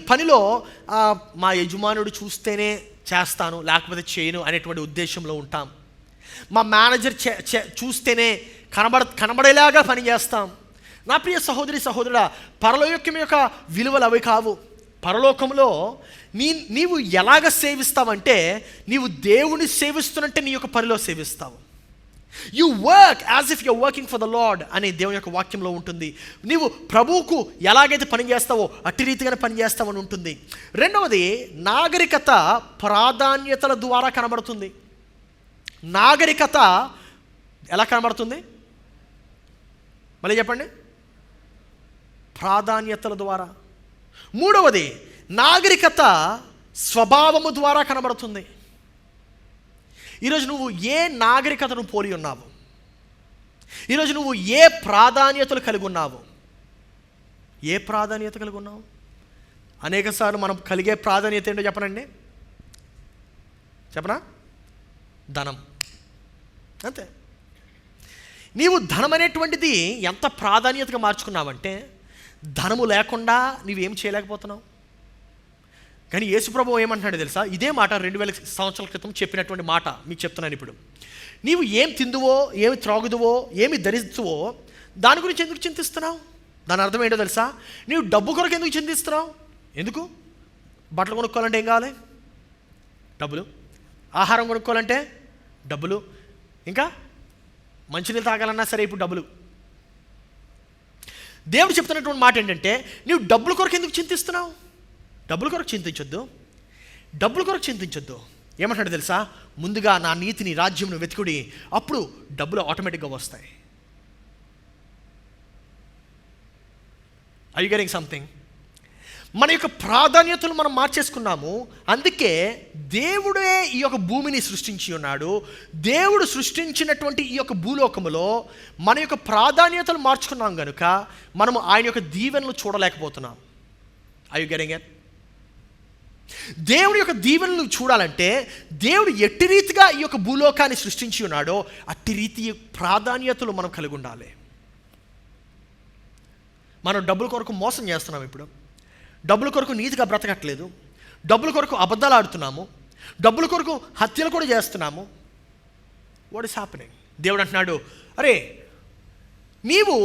పనిలో మా యజమానుడు చూస్తేనే చేస్తాను, లేకపోతే చేయను అనేటువంటి ఉద్దేశంలో ఉంటాం. మా మేనేజర్ చూస్తేనే కనబడేలాగా పని చేస్తాం. నా ప్రియ సహోదరి సహోదరుడా, పరలోకం యొక్క విలువలు అవి కావు. పరలోకంలో నీవు ఎలాగ సేవిస్తావంటే, నీవు దేవుని సేవిస్తున్నట్టే నీ యొక్క పనిలో సేవిస్తావు. You work as if you're working for the lord అనే దేవుని యొక్క వాక్యంలో ఉంటుంది. నీవు ప్రభువుకు ఎలాగైతే పని చేస్తావో అట్టి రీతిగానే పని చేస్తావని ఉంటుంది. రెండవది, నాగరికత ప్రాధాన్యతల ద్వారా కనబడుతుంది. నాగరికత ఎలా కనబడుతుంది? మళ్ళీ చెప్పండి. ప్రాధాన్యతల ద్వారా. మూడవది, నాగరికత స్వభావము ద్వారా కనబడుతుంది. ఈరోజు నువ్వు ఏ నాగరికతను పోలి ఉన్నావు? ఈరోజు నువ్వు ఏ ప్రాధాన్యతలు కలిగి ఉన్నావు? ఏ ప్రాధాన్యత కలిగి ఉన్నావు? అనేక సార్లు మనం కలిగే ప్రాధాన్యత ఏంటో చెప్పనా? ధనం. అంతే. నీవు ధనం అనేటువంటిది ఎంత ప్రాధాన్యతగా మార్చుకున్నావంటే, ధనము లేకుండా నీవేం చేయలేకపోతున్నావు. కానీ యేసుప్రభువు ఏమంటున్నాడు తెలుసా? ఇదే మాట 2000 సంవత్సరాల క్రితం చెప్పినటువంటి మాట మీకు చెప్తున్నాను ఇప్పుడు. నీవు ఏం తిందువో, ఏమి త్రాగుదువో, ఏమి ధరిస్తువో దాని గురించి ఎందుకు చింతిస్తున్నావు? దాని అర్థం ఏంటో తెలుసా? నీవు డబ్బు కొరకు ఎందుకు చింతిస్తున్నావు? ఎందుకు? బట్టలు కొనుక్కోవాలంటే ఏం కావాలి? డబ్బులు. ఆహారం కొనుక్కోవాలంటే డబ్బులు. ఇంకా మంచినీళ్ళు తాగాలన్నా సరే ఇప్పుడు డబ్బులు. దేవుడు చెప్తున్నటువంటి మాట ఏంటంటే, నీవు డబ్బుల కొరకు ఎందుకు చింతిస్తున్నావు? డబ్బుల కొరకు చింతించొద్దు. ఏమంటాడు తెలుసా? ముందుగా నా నీతిని, రాజ్యంను వెతుకుడి, అప్పుడు డబ్బులు ఆటోమేటిక్గా వస్తాయి. Are you getting something? మన యొక్క ప్రాధాన్యతలు మనం మార్చేసుకున్నాము. అందుకే దేవుడే ఈ యొక్క భూమిని సృష్టించి ఉన్నాడు. దేవుడు సృష్టించినటువంటి ఈ యొక్క భూలోకములో మన యొక్క ప్రాధాన్యతలు మార్చుకున్నాం కనుక మనము ఆయన యొక్క దీవెనలు చూడలేకపోతున్నాం. Are you getting it? దేవుడి యొక్క దీవెనలు చూడాలంటే దేవుడు ఎట్టి రీతిగా ఈ యొక్క భూలోకాన్ని సృష్టించి ఉన్నాడో అట్టి రీతి ప్రాధాన్యతలు మనం కలిగి ఉండాలి. మనం డబ్బుల కొరకు మోసం చేస్తున్నాం. ఇప్పుడు డబ్బుల కొరకు నీతిగా బ్రతకట్లేదు. డబ్బుల కొరకు అబద్ధాలు ఆడుతున్నాము. డబ్బుల కొరకు హత్యలు కూడా చేస్తున్నాము. What is happening? దేవుడు అంటున్నాడు, అరే నీవు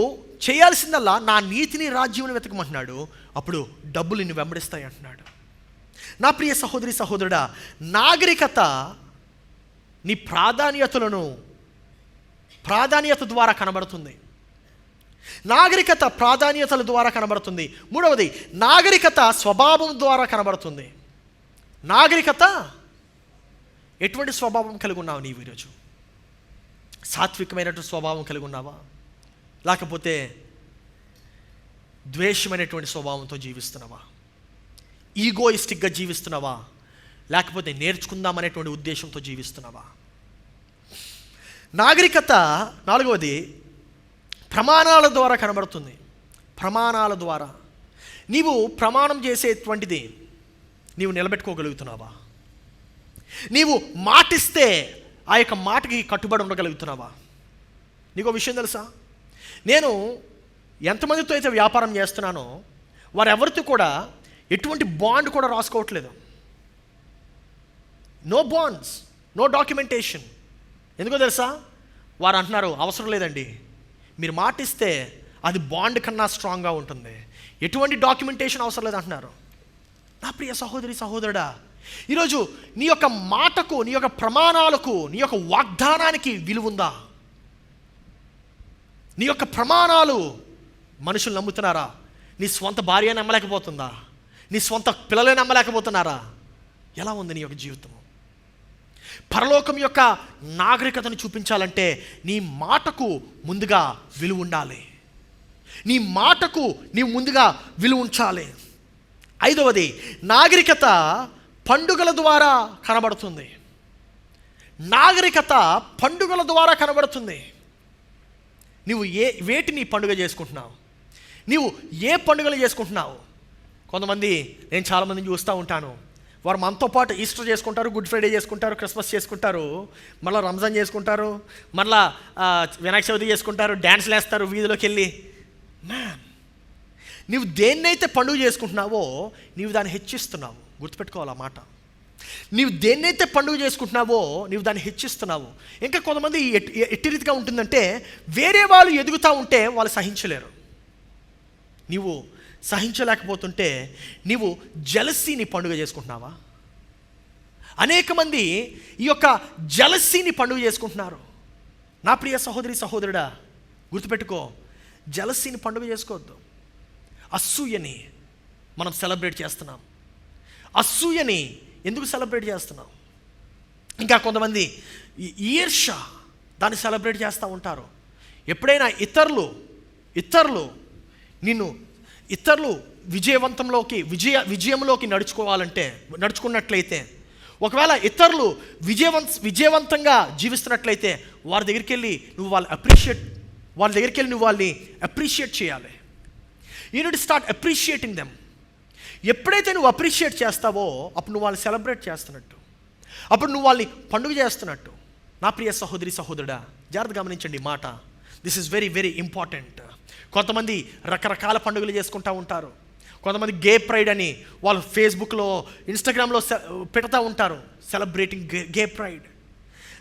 చేయాల్సిందల్లా నా నీతిని, రాజ్యం వెతకమంటున్నాడు. అప్పుడు డబ్బులు నిన్ను వెంబడిస్తాయి అంటున్నాడు. నా ప్రియ సహోదరి సహోదరుడా, నాగరికత నీ ప్రాధాన్యత ద్వారా కనబడుతుంది. నాగరికత ప్రాధాన్యతల ద్వారా కనబడుతుంది. మూడవది, నాగరికత స్వభావం ద్వారా కనబడుతుంది. నాగరికత ఎటువంటి స్వభావం కలిగి ఉన్నావు నీవు ఈరోజు? సాత్వికమైనటువంటి స్వభావం కలిగి ఉన్నావా? లేకపోతే ద్వేషమైనటువంటి స్వభావంతో జీవిస్తున్నావా? ఈగోయిస్టిక్గా జీవిస్తున్నావా? లేకపోతే నేర్చుకుందామనేటువంటి ఉద్దేశంతో జీవిస్తున్నావా? నాగరికత నాలుగవది ప్రమాణాల ద్వారా కనబడుతుంది. ప్రమాణాల ద్వారా నీవు ప్రమాణం చేసేటువంటిది నీవు నిలబెట్టుకోగలుగుతున్నావా? నీవు మాటిస్తే ఆ యొక్క మాటకి కట్టుబడి ఉండగలుగుతున్నావా? నీకు విషయం తెలుసా, నేను ఎంతమందితో అయితే వ్యాపారం చేస్తున్నానో వారెవరితో కూడా ఎటువంటి బాండ్ కూడా రాసుకోవట్లేదు. No bonds, no documentation. ఎందుకో తెలుసా, వారు అంటున్నారు అవసరం లేదండి, మీరు మాటిస్తే అది బాండ్ కన్నా స్ట్రాంగ్గా ఉంటుంది, ఎటువంటి డాక్యుమెంటేషన్ అవసరం లేదు అంటున్నారు. నా ప్రియ సహోదరి సహోదరుడా, ఈరోజు నీ యొక్క మాటకు, నీ యొక్క ప్రమాణాలకు, నీ యొక్క వాగ్దానానికి విలువ ఉందా? నీ యొక్క ప్రమాణాలు మనుషులు నమ్ముతున్నారా? నీ స్వంత భార్య నమ్మలేకపోతుందా? నీ స్వంత పిల్లలే నమ్మలేకపోతున్నారా? ఎలా ఉంది నీ యొక్క జీవితం? పరలోకం యొక్క నాగరికతను చూపించాలంటే నీ మాటకు ముందుగా విలువ ఉండాలి. నీ మాటకు నీవు ముందుగా విలువ ఉంచాలి. 5వది, నాగరికత పండుగల ద్వారా కనబడుతుంది. నాగరికత పండుగల ద్వారా కనబడుతుంది. నువ్వు వేటిని పండుగ చేసుకుంటున్నావు? నీవు ఏ పండుగలు చేసుకుంటున్నావు? కొంతమంది, నేను చాలామందిని చూస్తూ ఉంటాను, వారు మనతో పాటు ఈస్టర్ చేసుకుంటారు, గుడ్ ఫ్రైడే చేసుకుంటారు, క్రిస్మస్ చేసుకుంటారు, మళ్ళీ రంజాన్ చేసుకుంటారు, మళ్ళీ వినాయక చవితి చేసుకుంటారు, డ్యాన్స్లు వేస్తారు వీధిలోకి వెళ్ళి. మ్యాన్, నీవు దేన్నైతే పండుగ చేసుకుంటున్నావో నీవు దాన్ని హెచ్చిస్తున్నావు. గుర్తుపెట్టుకోవాలి ఆ మాట. నీవు దేన్నైతే పండుగ చేసుకుంటున్నావో నీవు దాన్ని హెచ్చిస్తున్నావు. ఇంకా కొంతమంది ఎట్టి రీతిగా ఉంటుందంటే, వేరే వాళ్ళు ఎదుగుతూ ఉంటే వాళ్ళు సహించలేరు. నీవు సహించలేకపోతుంటే నీవు జలసీని పండుగ చేసుకుంటున్నావా? అనేక మంది ఈ యొక్క జలసీని పండుగ చేసుకుంటున్నారు. నా ప్రియ సహోదరి సహోదరుడా, గుర్తుపెట్టుకో, జలసీని పండుగ చేసుకోవద్దు. అసూయని మనం సెలబ్రేట్ చేస్తున్నాం. అసూయని ఎందుకు సెలబ్రేట్ చేస్తున్నాం? ఇంకా కొంతమంది ఈర్ష్య దాన్ని సెలబ్రేట్ చేస్తూ ఉంటారు. ఎప్పుడైనా ఇతరులు విజయంలోకి నడుచుకున్నట్లయితే, ఒకవేళ ఇతరులు విజయవంతంగా జీవిస్తున్నట్లయితే వారి దగ్గరికి వెళ్ళి నువ్వు వాళ్ళని అప్రిషియేట్ చేయాలి. You need to start appreciating them. ఎప్పుడైతే నువ్వు అప్రిషియేట్ చేస్తావో అప్పుడు నువ్వు వాళ్ళని సెలబ్రేట్ చేస్తున్నట్టు, అప్పుడు నువ్వు వాళ్ళని పండుగ చేస్తున్నట్టు. నా ప్రియ సహోదరి సహోదరుడా, జాగ్రత్త గమనించండి ఈ మాట. This is very very important. కొంతమంది రకరకాల పండుగలు చేసుకుంటూ ఉంటారు. కొంతమంది గే ప్రైడ్ అని వాళ్ళు ఫేస్బుక్లో, ఇన్స్టాగ్రామ్లో పెడతా ఉంటారు, సెలబ్రేటింగ్ గే ప్రైడ్.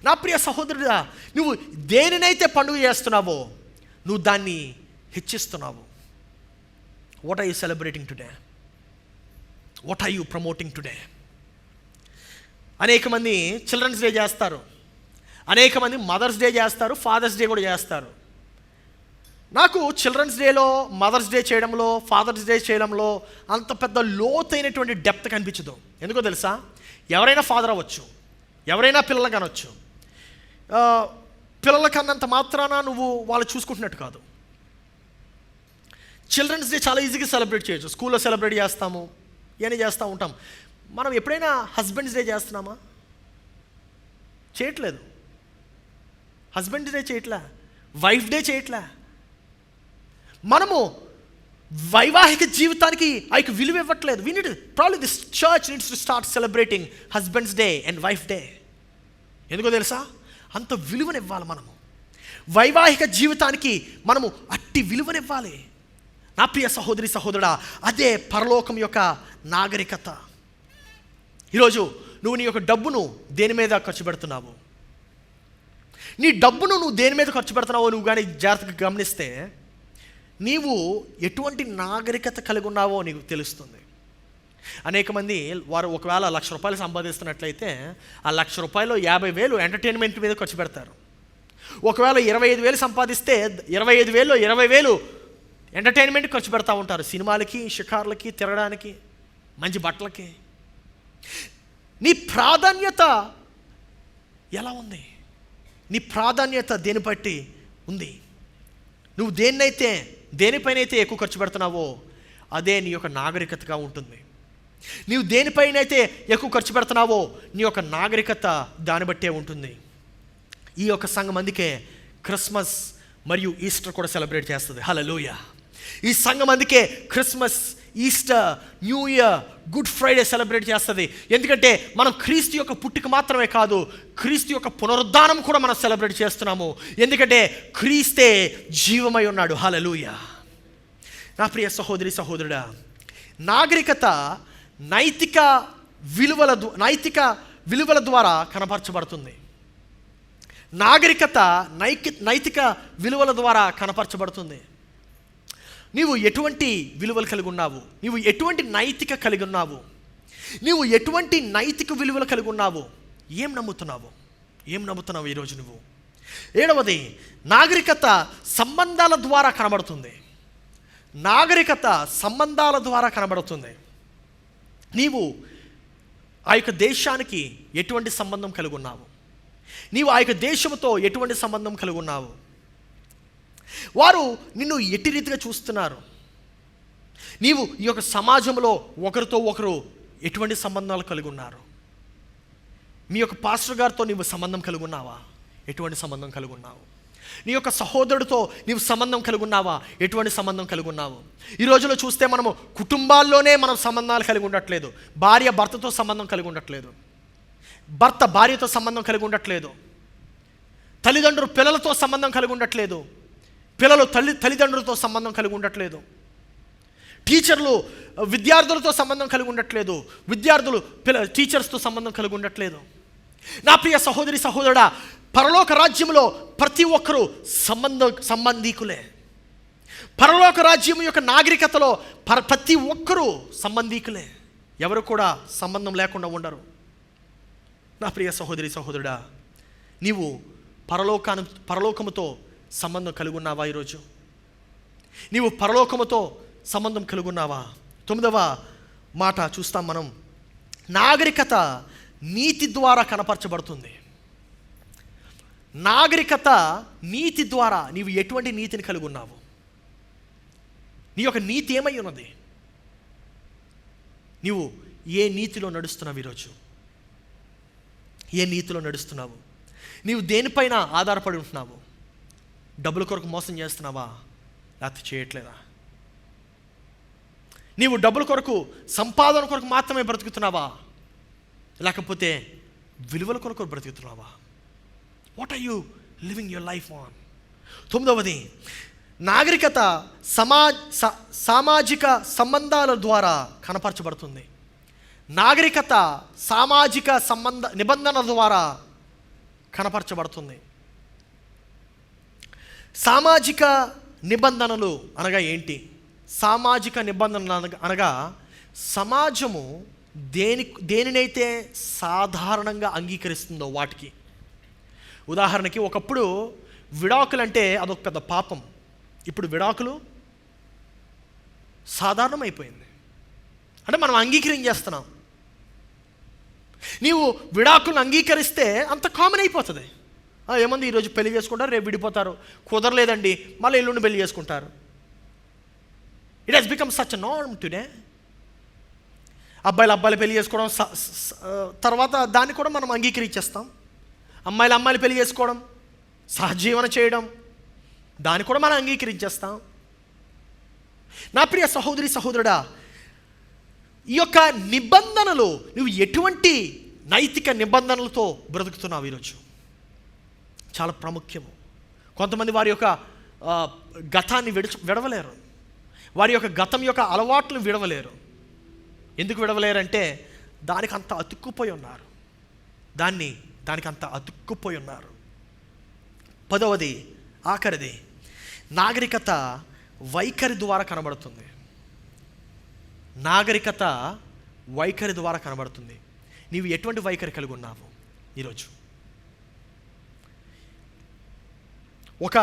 నా ప్రియ సహోదరుడా, నువ్వు దేనినైతే పండుగ చేస్తున్నావో నువ్వు దాన్ని హెచ్చిస్తున్నావు. What are you celebrating today? What are you promoting today? అనేక మంది చిల్డ్రన్స్ డే చేస్తారు, అనేక మంది మదర్స్ డే చేస్తారు, ఫాదర్స్ డే కూడా చేస్తారు. నాకు చిల్డ్రన్స్ డేలో, మదర్స్ డే చేయడంలో, ఫాదర్స్ డే చేయడంలో అంత పెద్ద లోతైనటువంటి డెప్త్ కనిపించదు. ఎందుకో తెలుసా? ఎవరైనా ఫాదర్ అవ్వచ్చు, ఎవరైనా పిల్లలు కనవచ్చు. పిల్లల కన్నంత మాత్రాన నువ్వు వాళ్ళు చూసుకుంటున్నట్టు కాదు. చిల్డ్రన్స్ డే చాలా ఈజీగా సెలబ్రేట్ చేయొచ్చు. స్కూల్లో సెలబ్రేట్ చేస్తాము, ఇవన్నీ చేస్తూ ఉంటాం. మనం ఎప్పుడైనా హస్బెండ్స్ డే చేస్తున్నామా? చేయట్లేదు. హస్బెండ్స్ డే చేయట్లే, వైఫ్ డే చేయట్లే. మనము వైవాహిక జీవితానికి ఆ విలువ ఇవ్వట్లేదు. We need probably this church needs to start celebrating husbands day and wife day. ఎందుకో తెలుసా? అంత విలువనివ్వాలి. మనము వైవాహిక జీవితానికి మనము అట్టి విలువనివ్వాలి. నా ప్రియ సహోదరి సహోదరుడా, అదే పరలోకం యొక్క నాగరికత. ఈరోజు నువ్వు నీ యొక్క డబ్బును దేని మీద ఖర్చు పెడుతున్నావు? నీ డబ్బును నువ్వు దేని మీద ఖర్చు పెడుతున్నావో నువ్వు కానీ జాగ్రత్తగా గమనిస్తే నీవు ఎటువంటి నాగరికత కలిగి ఉన్నావో నీకు తెలుస్తుంది. అనేక మంది వారు ఒకవేళ ₹1,00,000 సంపాదిస్తున్నట్లయితే ఆ ₹1,00,000 50,000 ఎంటర్టైన్మెంట్ మీద ఖర్చు పెడతారు. ఒకవేళ 25,000 సంపాదిస్తే 25,000లో 20,000 ఎంటర్టైన్మెంట్ ఖర్చు పెడతా ఉంటారు. సినిమాలకి, షికార్లకి, తిరగడానికి, మంచి బట్టలకి. నీ ప్రాధాన్యత ఎలా ఉంది? నీ ప్రాధాన్యత దేని బట్టి ఉంది? నువ్వు దేనిపైనైతే ఎక్కువ ఖర్చు పెడుతున్నావో అదే నీ యొక్క నాగరికతగా ఉంటుంది. నీవు దేనిపైనైతే ఎక్కువ ఖర్చు పెడుతున్నావో నీ యొక్క నాగరికత దాన్ని బట్టే ఉంటుంది. ఈ యొక్క సంఘం అందుకే క్రిస్మస్ మరియు ఈస్టర్ కూడా సెలబ్రేట్ చేస్తుంది. హల్లెలూయా. ఈ సంఘం అందుకే Christmas, Easter, new year, good Friday celebrate చేస్తుంది. ఎందుకంటే మనం క్రీస్తు యొక్క పుట్టుక మాత్రమే కాదు, క్రీస్తు యొక్క పునరుద్ధానం కూడా మనం సెలబ్రేట్ చేస్తున్నాము. ఎందుకంటే క్రీస్తే జీవమై ఉన్నాడు. హల్లెలూయా. నా ప్రియ సహోదరి సహోదరుడా, నాగరికత నైతిక విలువల ద్వారా కనపరచబడుతుంది. నాగరికత నైతిక విలువల ద్వారా కనపరచబడుతుంది. నీవు ఎటువంటి విలువలు కలిగి ఉన్నావు? నీవు ఎటువంటి నైతిక కలిగి ఉన్నావు? నీవు ఎటువంటి నైతిక విలువలు కలిగి ఉన్నావు? ఏం నమ్ముతున్నావు ఈరోజు నువ్వు? 7వది, నాగరికత సంబంధాల ద్వారా కనబడుతుంది. నీవు ఆ యొక్క దేశానికి ఎటువంటి సంబంధం కలిగి ఉన్నావు? నీవు ఆ యొక్క దేశంతో ఎటువంటి సంబంధం కలిగి ఉన్నావు? వారు నిన్ను ఎట్టి రీతిగా చూస్తున్నారు? నీవు ఈ యొక్క సమాజంలో ఒకరితో ఒకరు ఎటువంటి సంబంధాలు కలిగి ఉన్నారు? మీ యొక్క పాస్టర్ గారితో నీవు సంబంధం కలిగి ఉన్నావా? ఎటువంటి సంబంధం కలిగి ఉన్నావు? నీ యొక్క సహోదరుడితో నీవు సంబంధం కలిగి ఉన్నావా? ఎటువంటి సంబంధం కలిగి ఉన్నావు? ఈ రోజులో చూస్తే మనము కుటుంబాల్లోనే మనం సంబంధాలు కలిగి ఉండట్లేదు. భార్య భర్తతో సంబంధం కలిగి ఉండట్లేదు, భర్త భార్యతో సంబంధం కలిగి ఉండట్లేదు, తల్లిదండ్రులు పిల్లలతో సంబంధం కలిగి ఉండట్లేదు, పిల్లలు తల్లిదండ్రులతో సంబంధం కలిగి ఉండట్లేదు, టీచర్లు విద్యార్థులతో సంబంధం కలిగి ఉండట్లేదు, విద్యార్థులు టీచర్స్తో సంబంధం కలిగి ఉండట్లేదు. నా ప్రియ సహోదరి సహోదరుడా, పరలోక రాజ్యంలో ప్రతి ఒక్కరూ సంబంధీకులే. పరలోక రాజ్యం యొక్క నాగరికతలో ప్రతి ఒక్కరూ సంబంధీకులే. ఎవరు కూడా సంబంధం లేకుండా ఉండరు. నా ప్రియ సహోదరి సహోదరుడా, నీవు పరలోకముతో సంబంధం కలిగి ఉన్నావా? ఈరోజు నీవు పరలోకముతో సంబంధం కలిగి ఉన్నావా? 9వ మాట చూస్తాం మనం. నాగరికత నీతి ద్వారా కనపరచబడుతుంది. నాగరికత నీతి ద్వారా నీవు ఎటువంటి నీతిని కలిగి ఉన్నావు? నీ యొక్క నీతి ఏమై ఉన్నది? నీవు ఏ నీతిలో నడుస్తున్నావు? ఈరోజు ఏ నీతిలో నడుస్తున్నావు? నీవు దేనిపైన ఆధారపడి ఉంటున్నావు? డబ్బుల కొరకు మోసం చేస్తున్నావా? లేకపోతే చేయట్లేదా? నీవు డబ్బుల కొరకు, సంపాదన కొరకు మాత్రమే బ్రతుకుతున్నావా? లేకపోతే విలువల కొరకు బ్రతుకుతున్నావా? What are you living your life on? 9వది, నాగరికత సామాజిక సంబంధాల ద్వారా కనపరచబడుతుంది. నాగరికత సామాజిక నిబంధనల ద్వారా కనపరచబడుతుంది. సామాజిక నిబంధనలు అనగా ఏంటి? సామాజిక నిబంధనలు అనగా సమాజము దేనినైతే సాధారణంగా అంగీకరిస్తుందో వాటికి. ఉదాహరణకి, ఒకప్పుడు విడాకులు అంటే అదొక పెద్ద పాపం. ఇప్పుడు విడాకులు సాధారణమైపోయింది. అంటే మనం అంగీకరించేస్తున్నాం. నీవు విడాకులను అంగీకరిస్తే అంత కామన్ అయిపోతుంది. ఏమంది, ఈరోజు పెళ్లి చేసుకుంటారు, రేపు విడిపోతారు, కుదరలేదండి మళ్ళీ ఎల్లుండి పెళ్లి చేసుకుంటారు. It has become such a norm today. అబ్బాయిలు పెళ్లి చేసుకోవడం, తర్వాత దాన్ని కూడా మనం అంగీకరించేస్తాం. అమ్మాయిలు పెళ్లి చేసుకోవడం, సహజీవన చేయడం, దాన్ని కూడా మనం అంగీకరించేస్తాం. నా ప్రియ సహోదరి సహోదరుడా, ఈ యొక్క నిబంధనలు, నువ్వు ఎటువంటి నైతిక నిబంధనలతో బ్రతుకుతున్నావు ఈరోజు చాలా ప్రాముఖ్యము. కొంతమంది వారి యొక్క గతాన్ని విడవలేరు. వారి యొక్క గతం యొక్క అలవాట్లు విడవలేరు. ఎందుకు విడవలేరంటే దానికి అంత అతుక్కుపోయి ఉన్నారు. దానికి అంత అతుక్కుపోయి ఉన్నారు. 10వది, ఆఖరిది, నాగరికత వైఖరి ద్వారా కనబడుతుంది. నాగరికత వైఖరి ద్వారా కనబడుతుంది. నీవు ఎటువంటి వైఖరి కలిగి ఉన్నావు ఈరోజు? ఒక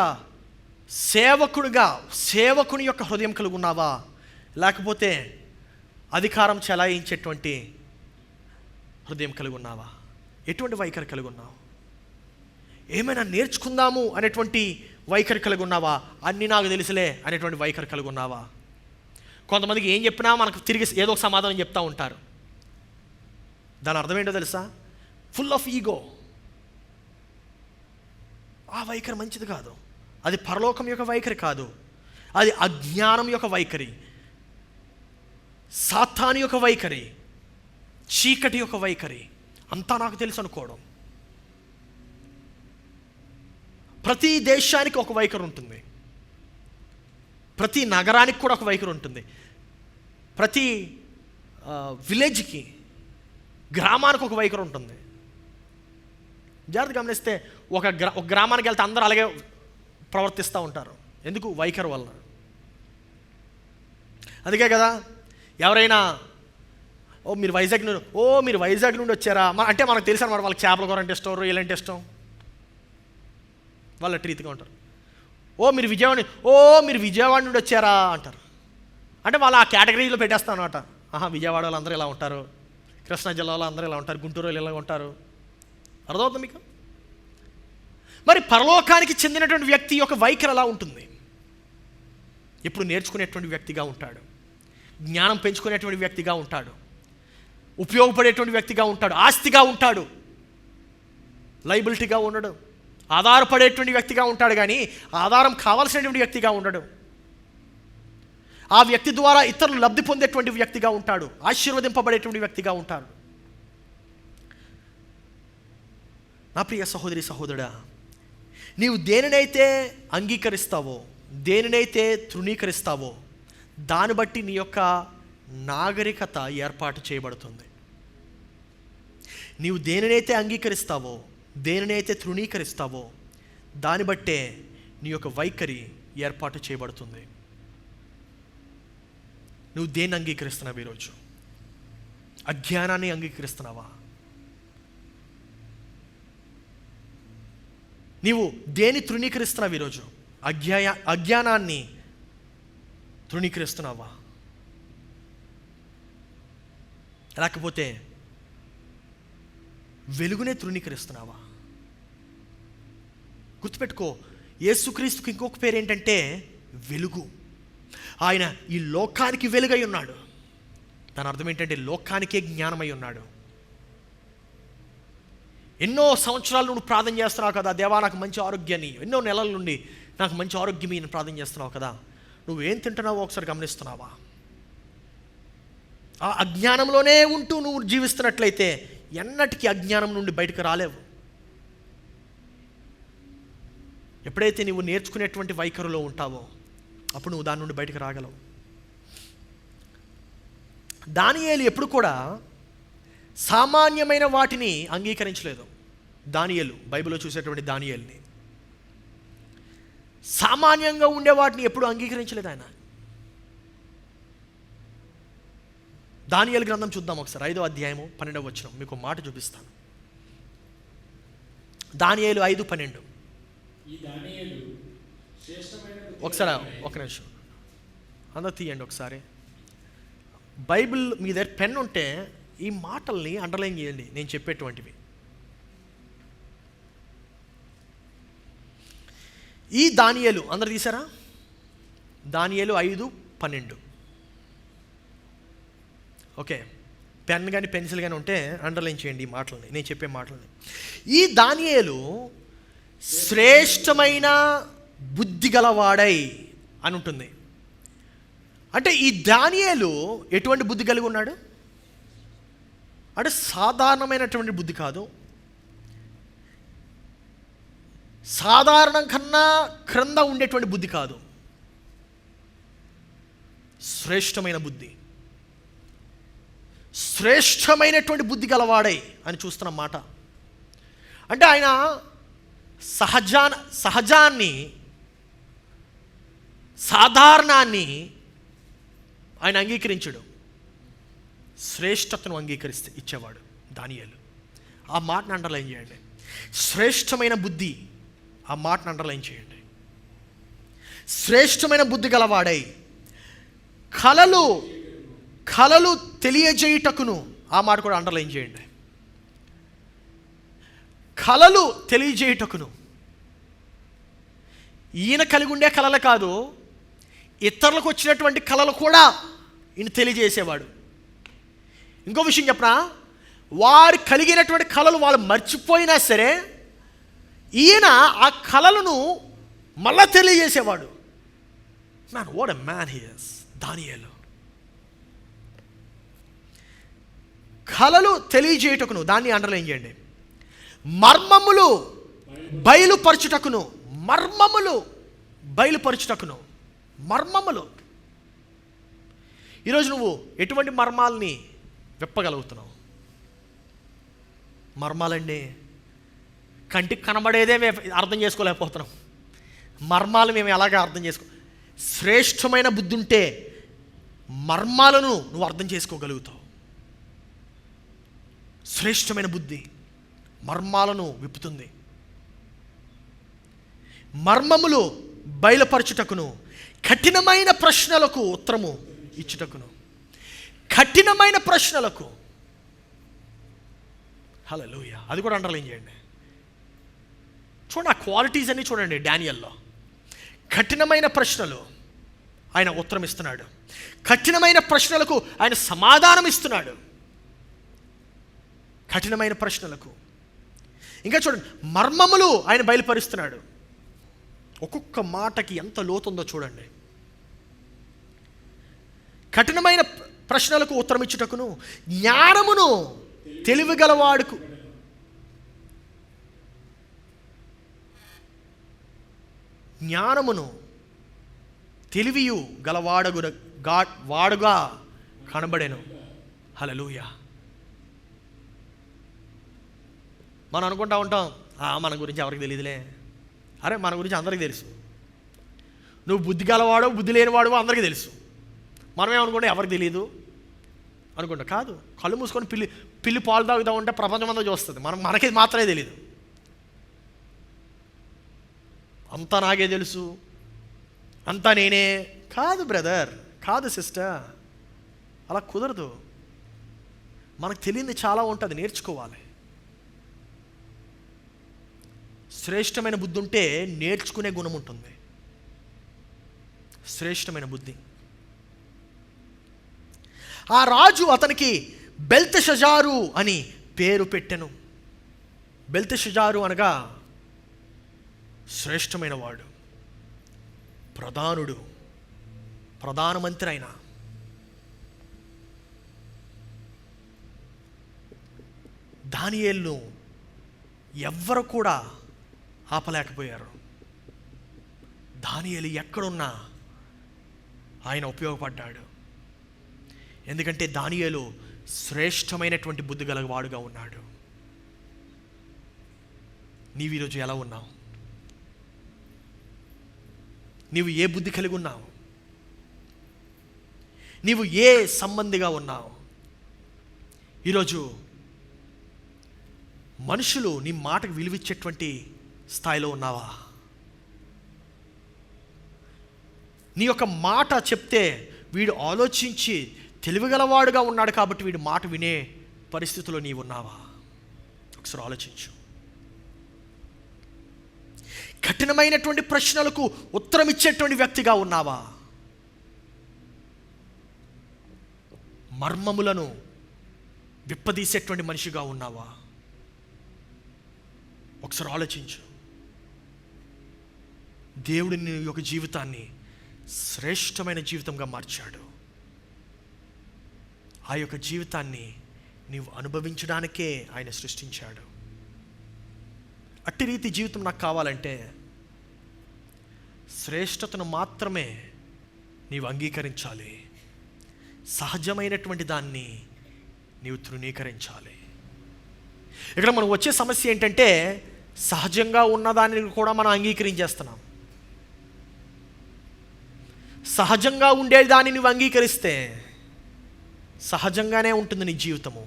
సేవకుని యొక్క హృదయం కలిగి ఉన్నావా? లేకపోతే అధికారం చెలాయించేటువంటి హృదయం కలిగి ఉన్నావా? ఎటువంటి వైఖరి కలిగి ఉన్నావు? ఏమైనా నేర్చుకుందాము అనేటువంటి వైఖరి కలిగి ఉన్నావా? అన్నీ నాకు తెలుసులే అనేటువంటి వైఖరి కలిగి ఉన్నావా? కొంతమందికి ఏం చెప్పినా మనకు తిరిగి ఏదో ఒక సమాధానం చెప్తూ ఉంటారు. దాని అర్థం ఏంటో తెలుసా? Full of ego. ఆ వైఖరి మంచిది కాదు. అది పరలోకం యొక్క వైఖరి కాదు, అది అజ్ఞానం యొక్క వైఖరి. సాతాను యొక్క వైఖరి, చీకటి యొక్క వైఖరి అంతా నాకు తెలుసు అనుకోవడం. ప్రతి దేశానికి ఒక వైఖరి ఉంటుంది, ప్రతి నగరానికి కూడా ఒక వైఖరి ఉంటుంది, ప్రతి విలేజ్కి, గ్రామానికి ఒక వైఖరి ఉంటుంది. జాగ్రత్త గమనిస్తే ఒక గ్రామానికి వెళ్తే అందరూ అలాగే ప్రవర్తిస్తూ ఉంటారు. ఎందుకు? వైఖరి వల్ల. అందుకే కదా ఎవరైనా మీరు వైజాగ్ నుండి వచ్చారా అంటే మనకు తెలుసు అన్నమాట, వాళ్ళకి చేపల కూర అంటే ఇష్టం, రొయ్యలు అంటే ఇష్టం, వాళ్ళు రీతిగా ఉంటారు. మీరు విజయవాడ నుండి వచ్చారా అంటారు. అంటే వాళ్ళు ఆ కేటగిరీలో పెట్టేస్తాను అనమాట. విజయవాడ వాళ్ళు అందరూ ఇలా ఉంటారు, కృష్ణా జిల్లాలో అందరూ ఇలా ఉంటారు, గుంటూరు వాళ్ళు ఇలా ఉంటారు. అర్థమవుతుంది మీకు? మరి పరలోకానికి చెందినటువంటి వ్యక్తి యొక్క వైఖరి ఎలా ఉంటుంది? ఎప్పుడు నేర్చుకునేటువంటి వ్యక్తిగా ఉంటాడు, జ్ఞానం పెంచుకునేటువంటి వ్యక్తిగా ఉంటాడు, ఉపయోగపడేటువంటి వ్యక్తిగా ఉంటాడు, ఆస్తిగా ఉంటాడు, లైబిలిటీగా ఉండడు, ఆధారపడేటువంటి వ్యక్తిగా ఉంటాడు. కానీ ఆధారం కావాల్సినటువంటి వ్యక్తిగా ఉండడు. ఆ వ్యక్తి ద్వారా ఇతరులు లబ్ధి పొందేటువంటి వ్యక్తిగా ఉంటాడు, ఆశీర్వదింపబడేటువంటి వ్యక్తిగా ఉంటాడు. నా ప్రియ సహోదరి సహోదరుడా, నీవు దేనినైతే అంగీకరిస్తావో, దేనినైతే తృణీకరిస్తావో దాన్ని బట్టి నీ యొక్క నాగరికత ఏర్పాటు చేయబడుతుంది. నీవు దేనినైతే అంగీకరిస్తావో, దేనినైతే తృణీకరిస్తావో దాన్ని బట్టే నీ యొక్క వైఖరి ఏర్పాటు చేయబడుతుంది. నువ్వు దేన్ని అంగీకరిస్తున్నావు ఈరోజు? అజ్ఞానాన్ని అంగీకరిస్తున్నావా? నీవు దేన్ని తృణీకరిస్తున్నావు ఈరోజు? అజ్ఞానాన్ని తృణీకరిస్తున్నావా? లేకపోతే వెలుగునే తృణీకరిస్తున్నావా? గుర్తుపెట్టుకో, యేసుక్రీస్తుకి ఇంకొక పేరు ఏంటంటే వెలుగు. ఆయన ఈ లోకానికి వెలుగై ఉన్నాడు. దాని అర్థం ఏంటంటే లోకానికే జ్ఞానమై ఉన్నాడు. ఎన్నో సంవత్సరాలు నువ్వు ప్రార్థన చేస్తున్నావు కదా, దేవా నాకు మంచి ఆరోగ్యాన్ని, ఎన్నో నెలల నుండి నాకు మంచి ఆరోగ్యం నేను ప్రార్థన చేస్తున్నావు కదా, నువ్వేం తింటున్నావో ఒకసారి గమనిస్తున్నావా? ఆ అజ్ఞానంలోనే ఉంటూ నువ్వు జీవిస్తున్నట్లయితే ఎన్నటికీ అజ్ఞానం నుండి బయటకు రాలేవు. ఎప్పుడైతే నువ్వు నేర్చుకునేటువంటి వైఖరిలో ఉంటావో అప్పుడు నువ్వు దాని నుండి బయటకు రాగలవు. దానియేలు ఎప్పుడు కూడా సామాన్యమైన వాటిని అంగీకరించలేదు. దానియేలు, బైబిల్లో చూసేటువంటి దానియేలుని సామాన్యంగా ఉండే వాటిని ఎప్పుడు అంగీకరించలేదు ఆయన. దానియేలు గ్రంథం చూద్దాం ఒకసారి, 5వ అధ్యాయము 12వ వచనం. మీకు మాట చూపిస్తాను. దానియేలు 5:12. ఒకసారి ఒక నిమిషం అందరూ తీయండి ఒకసారి. బైబిల్ మీ దగ్గర పెన్ ఉంటే ఈ మాటల్ని అండర్లైన్ చేయండి, నేను చెప్పేటువంటివి. ఈ దానియేలు అందరు తీసారా? దానియేలు 5:12. ఓకే, పెన్ కానీ పెన్సిల్ కానీ ఉంటే అండర్లైన్ చేయండి ఈ మాటలని, నేను చెప్పే మాటలని. ఈ దానియేలు శ్రేష్టమైన బుద్ధి గలవాడై అని ఉంటుంది. అంటే ఈ దానియేలు ఎటువంటి బుద్ధి కలిగి ఉన్నాడు అంటే సాధారణమైనటువంటి బుద్ధి కాదు, సాధారణం కన్నా క్రింద ఉండేటువంటి బుద్ధి కాదు, శ్రేష్టమైన బుద్ధి, శ్రేష్టమైనటువంటి బుద్ధి గలవాడై అని చూస్తున్న మాట. అంటే ఆయన సహజాన్ని, సాధారణాన్ని ఆయన అంగీకరించడు, శ్రేష్టతను అంగీకరిస్తే ఇచ్చేవాడు దానియేలు. ఆ మాటను అండర్లైన్ చేయండి. శ్రేష్టమైన బుద్ధి, ఆ మాటను అండర్లైన్ చేయండి. శ్రేష్టమైన బుద్ధి గలవాడై కలలు తెలియజేయుటకును, ఆ మాట కూడా అండర్లైన్ చేయండి. కలలు తెలియజేయుటకును. ఈయన కలిగి ఉండే కలలు కాదు, ఇతరులకు వచ్చినటువంటి కలలు కూడా ఈయన తెలియజేసేవాడు. ఇంకో విషయం చెప్పనా, వారు కలిగినటువంటి కలలు వాళ్ళు మర్చిపోయినా సరే ఈయన ఆ కలలను మళ్ళా తెలియజేసేవాడు. Man, what a man he is దానియేలు. కలలు తెలియజేయుటకును, దాన్ని అండర్లైన్ చేయండి, మర్మములు బయలుపరచుటకును. మర్మములు బయలుపరచుటకును. మర్మములు. ఈరోజు నువ్వు ఎటువంటి మర్మాలని విప్పగలుగుతున్నావు? మర్మాలండి కంటికి కనబడేదే మేము అర్థం చేసుకోలేకపోతున్నాం. మర్మాలు మేము ఎలాగ అర్థం చేసుకో? శ్రేష్టమైన బుద్ధి ఉంటే మర్మాలను నువ్వు అర్థం చేసుకోగలుగుతావు. శ్రేష్టమైన బుద్ధి మర్మాలను విప్పుతుంది. మర్మములు బయలుపరచుటకును, కఠినమైన ప్రశ్నలకు ఉత్తరము ఇచ్చుటకును. కఠినమైన ప్రశ్నలకు. హల్లెలూయా. అది కూడా అండర్లైన్ చేయండి. చూడండి, ఆ క్వాలిటీస్ అన్నీ చూడండి డానియల్లో. కఠినమైన ప్రశ్నలు ఆయన ఉత్తరం ఇస్తున్నాడు. కఠినమైన ప్రశ్నలకు ఆయన సమాధానం ఇస్తున్నాడు. కఠినమైన ప్రశ్నలకు. ఇంకా చూడండి, మర్మములు ఆయన బయలుపరుస్తున్నాడు. ఒక్కొక్క మాటకి ఎంత లోతుందో చూడండి. కఠినమైన ప్రశ్నలకు ఉత్తరం ఇచ్చుటకును, జ్ఞానమును తెలివిగలవాడుకు. జ్ఞానమును తెలివియు వాడుగా కనబడెను. హల్లెలూయా. మనం అనుకుంటా ఉంటాం, మన గురించి ఎవరికి తెలియదులే. అరే, మన గురించి అందరికీ తెలుసు. నువ్వు బుద్ధి గలవాడో బుద్ధి లేనివాడో అందరికీ తెలుసు. మనమేమనుకుంటే ఎవరికి తెలియదు అనుకుంటా. కాదు, కళ్ళు మూసుకొని పిల్లి పాలు తాగుతూ ఉంటే ప్రపంచం అంతా చూస్తుంది. మనకి మాత్రమే తెలియదు. అంతా నాకే తెలుసు, అంతా నేనే. కాదు బ్రదర్, కాదు సిస్టర్, అలా కుదరదు. మనకు తెలియంది చాలా ఉంటుంది, నేర్చుకోవాలి. శ్రేష్టమైన బుద్ధి ఉంటే నేర్చుకునే గుణం ఉంటుంది. శ్రేష్టమైన బుద్ధి. ఆ రాజు అతనికి బెల్తెషజారు అని పేరు పెట్టెను. బెల్తెషజారు అనగా శ్రేష్టమైన వాడు, ప్రధానమంత్రి అయిన. దానియేలును ఎవ్వరు కూడా ఆపలేకపోయారు. దానియేలు ఎక్కడున్నా ఆయన ఉపయోగపడ్డాడు. ఎందుకంటే దానియేలు శ్రేష్టమైనటువంటి బుద్ధి గలవాడుగా ఉన్నాడు. నీవు ఈరోజు ఎలా ఉన్నావు? నీవు ఏ బుద్ధి కలిగి ఉన్నావు? నీవు ఏ సంబంధిగా ఉన్నావు? ఈరోజు మనుషులు నీ మాటకు విలువిచ్చేటువంటి స్థాయిలో ఉన్నావా? నీ యొక్క మాట చెప్తే వీడు ఆలోచించి తెలివిగలవాడుగా ఉన్నాడు కాబట్టి వీడి మాట వినే పరిస్థితిలో నీవు ఉన్నావా? ఒకసారి ఆలోచించు. కఠినమైనటువంటి ప్రశ్నలకు ఉత్తరం ఇచ్చేటువంటి వ్యక్తిగా ఉన్నావా? మర్మములను విప్పదీసేటువంటి మనిషిగా ఉన్నావా? ఒకసారి ఆలోచించు. దేవుడు నీ యొక్క జీవితాన్ని శ్రేష్టమైన జీవితంగా మార్చాడు. ఆ యొక్క జీవితాన్ని నీవు అనుభవించడానికే ఆయన సృష్టించాడు. అట్టి రీతి జీవితం నాకు కావాలంటే శ్రేష్టతను మాత్రమే నీవు అంగీకరించాలి. సహజమైనటువంటి దాన్ని నీవు తృణీకరించాలి. ఇక్కడ మనకు వచ్చే సమస్య ఏంటంటే సహజంగా ఉన్నదాన్ని కూడా మనం అంగీకరించేస్తున్నాం. సహజంగా ఉండేదాన్ని నువ్వు అంగీకరిస్తే సహజంగానే ఉంటుంది నీ జీవితము.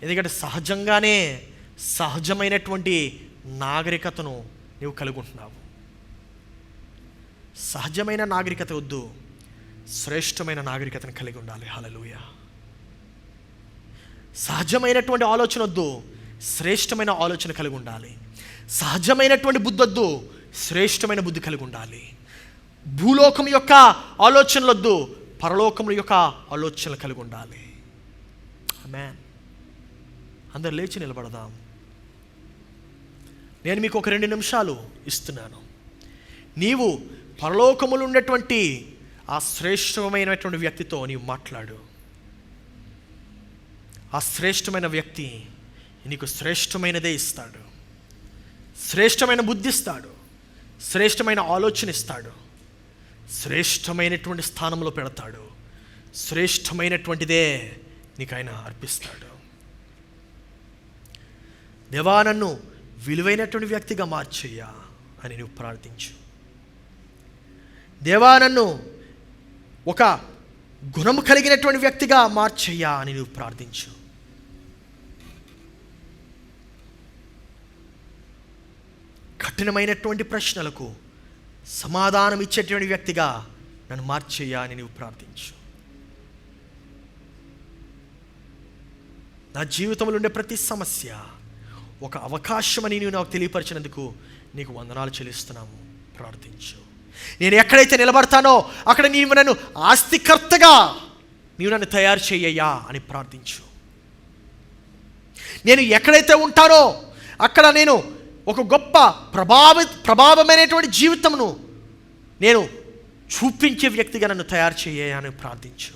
ఎందుకంటే సహజమైనటువంటి నాగరికతను నీవు కలిగి ఉంటున్నావు. సహజమైన నాగరికత వద్దు, శ్రేష్టమైన నాగరికతను కలిగి ఉండాలి. హల్లెలూయా. సహజమైనటువంటి ఆలోచన వద్దు, శ్రేష్టమైన ఆలోచన కలిగి ఉండాలి. సహజమైనటువంటి బుద్ధి వద్దు, శ్రేష్టమైన బుద్ధి కలిగి ఉండాలి. భూలోకం యొక్క ఆలోచనలొద్దు, పరలోకం యొక్క ఆలోచనలు కలిగి ఉండాలి. ఆమేన్. అందరు లేచి నిలబడదాం. నేను మీకు ఒక 2 నిమిషాలు ఇస్తున్నాను. నీవు పరలోకములు ఉన్నటువంటి ఆ శ్రేష్టమైనటువంటి వ్యక్తితో నీవు మాట్లాడు. ఆ శ్రేష్టమైన వ్యక్తి నీకు శ్రేష్టమైనదే ఇస్తాడు. శ్రేష్టమైన బుద్ధి ఇస్తాడు, శ్రేష్టమైన ఆలోచన ఇస్తాడు, శ్రేష్టమైనటువంటి స్థానంలో పెడతాడు, శ్రేష్టమైనటువంటిదే నీకు ఆయన అర్పిస్తాడు. దేవా, నన్ను విలువైనటువంటి వ్యక్తిగా మార్చేయ్యా అని నువ్వు ప్రార్థించు. దేవా, నన్ను ఒక గుణము కలిగినటువంటి వ్యక్తిగా మార్చేయ్యా అని నువ్వు ప్రార్థించు. కఠినమైనటువంటి ప్రశ్నలకు సమాధానం ఇచ్చేటువంటి వ్యక్తిగా నన్ను మార్చేయ్యా అని నువ్వు ప్రార్థించు. నా జీవితంలో ఉండే ప్రతి సమస్య ఒక అవకాశమని నీవు నాకు తెలియపరిచినందుకు నీకు వందనాలు చెల్లిస్తున్నాము. ప్రార్థించు. నేను ఎక్కడైతే నిలబడతానో అక్కడ నీవు నన్ను ఆస్తికర్తగా నీవు నన్ను తయారు చేయ్యా అని ప్రార్థించు. నేను ఎక్కడైతే ఉంటానో అక్కడ నేను ఒక గొప్ప ప్రభావమైనటువంటి జీవితమును నేను చూపించే వ్యక్తిగా నన్ను తయారు చేయ్యా అని ప్రార్థించు.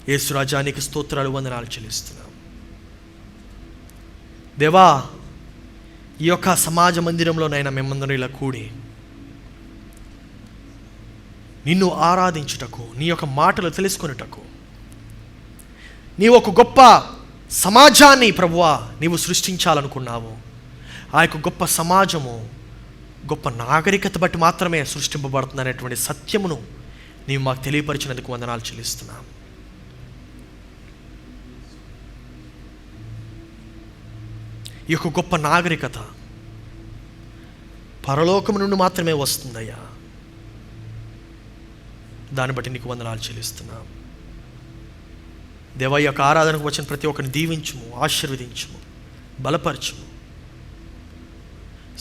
యేసు రాజా, నీకు స్తోత్రాలు, వందనాలు చెల్లిస్తున్నాం. దేవా, ఈ యొక్క సమాజ మందిరంలోనైనా మేమందరం ఇలా కూడి నిన్ను ఆరాధించుటకు, నీ యొక్క మాటలు తెలుసుకొనుటకు, నీవు ఒక గొప్ప సమాజాన్ని ప్రభువా నీవు సృష్టించాలనుకున్నావు. ఆ యొక్క గొప్ప సమాజము గొప్ప నాగరికత బట్టి మాత్రమే సృష్టింపబడుతుంది అనేటువంటి సత్యమును నీవు మాకు తెలియపరిచినందుకు వందనాలు చెల్లిస్తున్నాం. ఈ యొక్క గొప్ప నాగరికత పరలోకం నుండి మాత్రమే వస్తుందయ్యా. దాన్ని బట్టి నీకు వందనాలు చెల్లిస్తున్నాం. దేవా, ఈ యొక్క ఆరాధనకు వచ్చిన ప్రతి ఒక్కరిని దీవించుము, ఆశీర్వదించుము, బలపరచుము.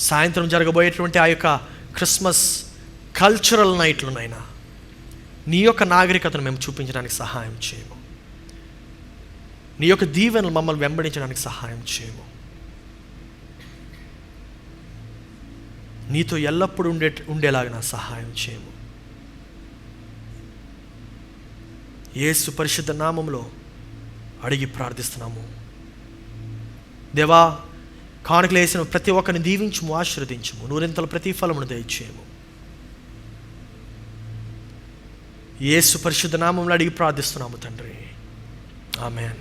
సాయంత్రం జరగబోయేటువంటి ఆ యొక్క క్రిస్మస్ కల్చరల్ నైట్లోనైనా నీ యొక్క నాగరికతను మేము చూపించడానికి సహాయం చేయము. నీ యొక్క దీవెనలు మమ్మల్ని వెంబడించడానికి సహాయం చేయము. నీతో ఎల్లప్పుడూ ఉండేలాగా నా సహాయం చేయము. యేసు పరిశుద్ధ నామములో అడిగి ప్రార్థిస్తున్నాము. దేవా, కానుకలు వేసిన ప్రతి ఒక్కరిని దీవించుము, ఆశీర్వదించుము, నూరింతల ప్రతిఫలమును దయచేయము. యేసు పరిశుద్ధ నామములో అడిగి ప్రార్థిస్తున్నాము తండ్రి. ఆమేన్.